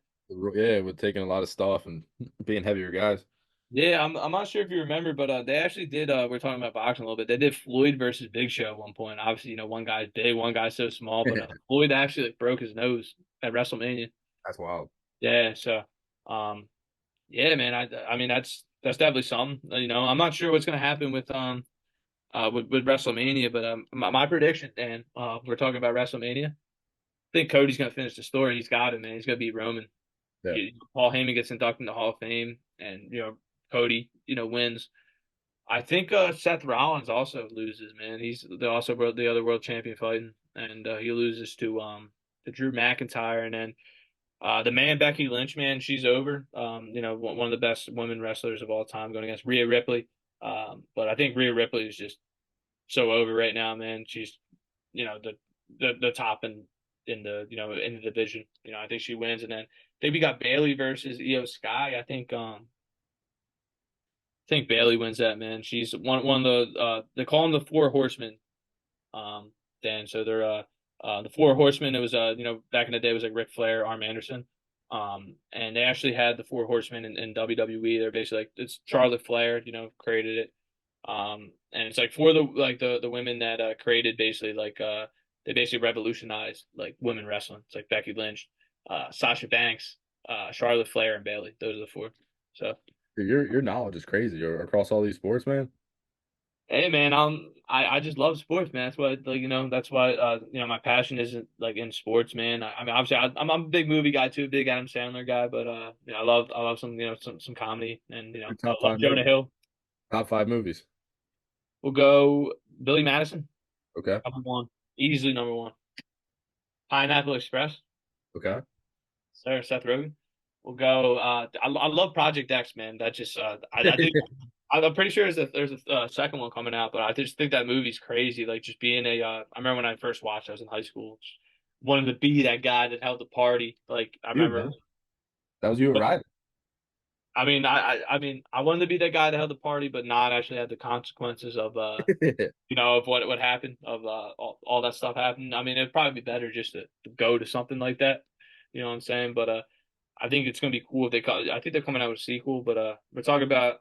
Yeah, with taking a lot of stuff and being heavier guys. Yeah, I'm not sure if you remember, but they actually did. We're talking about boxing a little bit. They did Floyd versus Big Show at one point. Obviously, one guy's big, one guy's so small, but Floyd actually like, broke his nose at WrestleMania. That's wild. Yeah, so um, Yeah, man. I mean that's definitely something. I'm not sure what's gonna happen with WrestleMania, but my prediction, Dan, we're talking about WrestleMania. I think Cody's gonna finish the story. He's got it, man. He's gonna beat Roman. Yeah. Paul Heyman gets inducted in the Hall of Fame, and Cody, wins. I think Seth Rollins also loses, man. He's also the other world champion fighting, and he loses to Drew McIntyre, and then the man Becky Lynch, man, she's over. One of the best women wrestlers of all time, going against Rhea Ripley. But I think Rhea Ripley is just so over right now, man. She's the top in the division. I think she wins, and then I think we got Bailey versus Io Sky. I think Bailey wins that, man. She's one of the they call them the Four Horsemen. Dan, so they're the Four Horsemen. It was back in the day it was like Ric Flair, Arn Anderson. And they actually had the Four Horsemen in WWE. They're basically like it's Charlotte Flair, created it. And it's like for the women that created basically they basically revolutionized like women wrestling. It's like Becky Lynch, Sasha Banks, Charlotte Flair, and Bailey. Those are the four. So Dude, your knowledge is crazy. You're across all these sports, man. hey man, I just love sports, man. That's why that's why my passion isn't like in sports, man. I mean obviously I'm a big movie guy too, big Adam Sandler guy, but I love some comedy and Your I top love five Jonah movies. Hill. Top five movies. We'll go Billy Madison, Okay. number one, easily number one. Pineapple Express, Okay. Sir Seth Rogen. We'll go. I love Project X, man. That just I think I'm pretty sure there's a second one coming out, but I just think that movie's crazy. Like just being I remember when I first watched, I was in high school, just wanted to be that guy that held the party. Like I You, remember, man. That was you at but Ryder. I wanted to be that guy that held the party, but not actually have the consequences of of what happened of all that stuff happened. I mean, it'd probably be better just to go to something like that. You know what I'm saying? But I think it's gonna be cool if I think they're coming out with a sequel, but we're talking about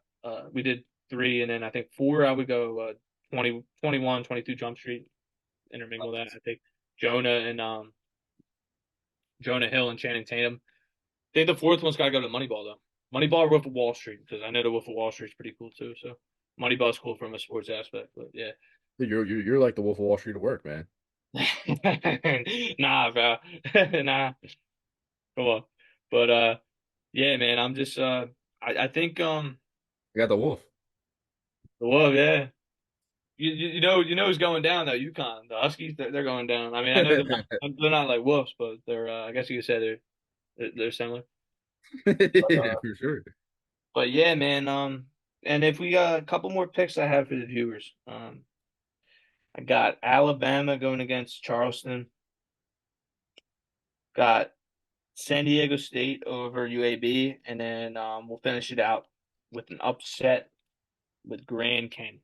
we did three and then I think four I would go 20, 21, 22 Jump Street, intermingle that. I think Jonah and Jonah Hill and Channing Tatum. I think the fourth one's gotta go to Moneyball though. Moneyball or Wolf of Wall Street, because I know the Wolf of Wall Street's pretty cool too. So Moneyball's cool from a sports aspect, but yeah. Dude, you're like the Wolf of Wall Street at work, man. Nah, bro. Nah. Come on. But yeah, man, I'm just I think I got the Wolf. well, yeah. You know who's going down though, UConn. The Huskies, they're going down. I mean, I know they're not like wolves, but they're I guess you could say they're similar. For sure. But yeah, man, and if we got a couple more picks I have for the viewers. I got Alabama going against Charleston. Got San Diego State over UAB, and then we'll finish it out with an upset with Grand Canyon.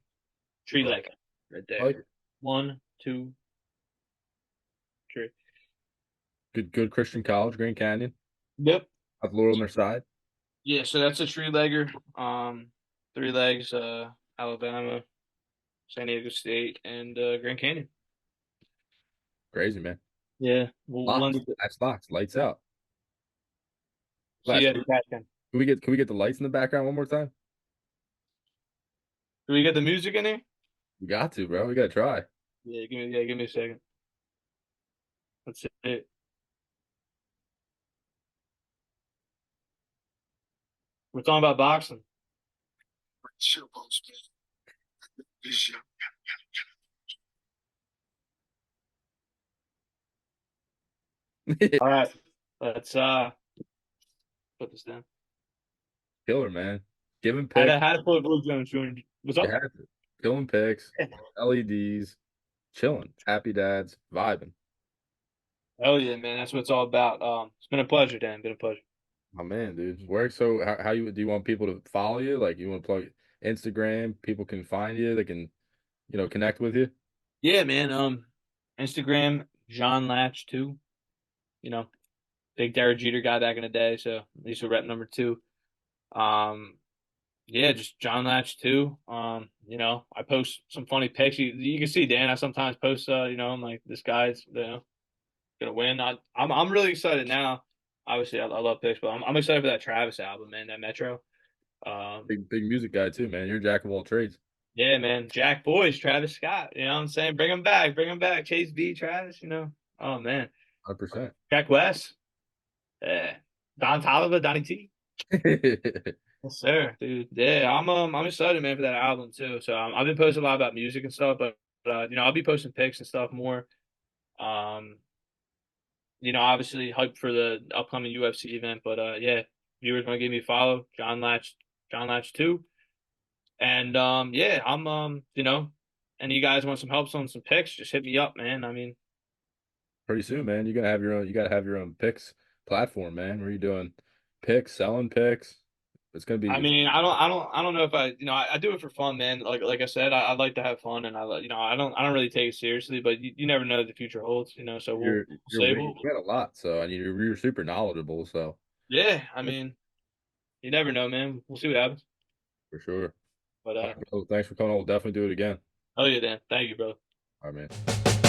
Tree Bro, leg right I there. like it. One, two, three. Good Christian college, Grand Canyon. Yep. Have Laurel on their side. Yeah, so that's a tree legger. Three legs, Alabama, San Diego State, and Grand Canyon. Crazy, man. Yeah, we'll Locks. end it. That's locks. Lights out. See Flash, you can at the cash can. we get the lights in the background one more time? Do we get the music in there? We got to, bro. We gotta try. Yeah, give me a second. That's it. We're talking about boxing. All right, let's put this down. Killer, man. Giving Had picks. to had to put Blue Jones Jr. What's You up? had to. Killing picks. LEDs. Chilling. Happy dads. Vibing. Hell yeah, man. That's what it's all about. It's been a pleasure, Dan. Been a pleasure. My man, dude. Work. So how you do you want people to follow you? Like you want to plug Instagram, people can find you, they can, connect with you. Yeah, man. Instagram, John Latch too. You know, big Derek Jeter guy back in the day, so at least a rep number two. Um, yeah, just John Latch too. I post some funny pics. You can see Dan. I sometimes post. I'm like, this guy's gonna win. I'm really excited now. obviously I love picks, but I'm excited for that Travis album, man. That Metro. Big music guy too, man. You're a jack of all trades. Yeah, man. Jack Boys, Travis Scott. You know what I'm saying? Bring him back. Bring him back. Chase B, Travis. You know. Oh man. 100%. Jack West. Yeah. Don Tolliver, Donnie T. Yes, sir, dude. Yeah, I'm excited, man, for that album too. So I've been posting a lot about music and stuff, but I'll be posting pics and stuff more. Um, obviously hyped for the upcoming UFC event, but yeah, viewers want to give me a follow, John Latch 2. And yeah, I'm and you guys want some help on some picks, just hit me up, man. I mean, Pretty soon, man. You're gonna have your own. You gotta have your own picks platform, man. Where you doing picks, selling picks. It's gonna be. I don't know if I do it for fun, man. Like I said, I like to have fun, and I don't really take it seriously, but you never know what the future holds, So we'll You're say, you got a lot, so I mean you're super knowledgeable, so yeah. I mean, you never know, man. We'll see what happens. for sure. But All right, bro, thanks for coming on. We'll definitely do it again. oh yeah, Dan. Thank you, bro. All right, man.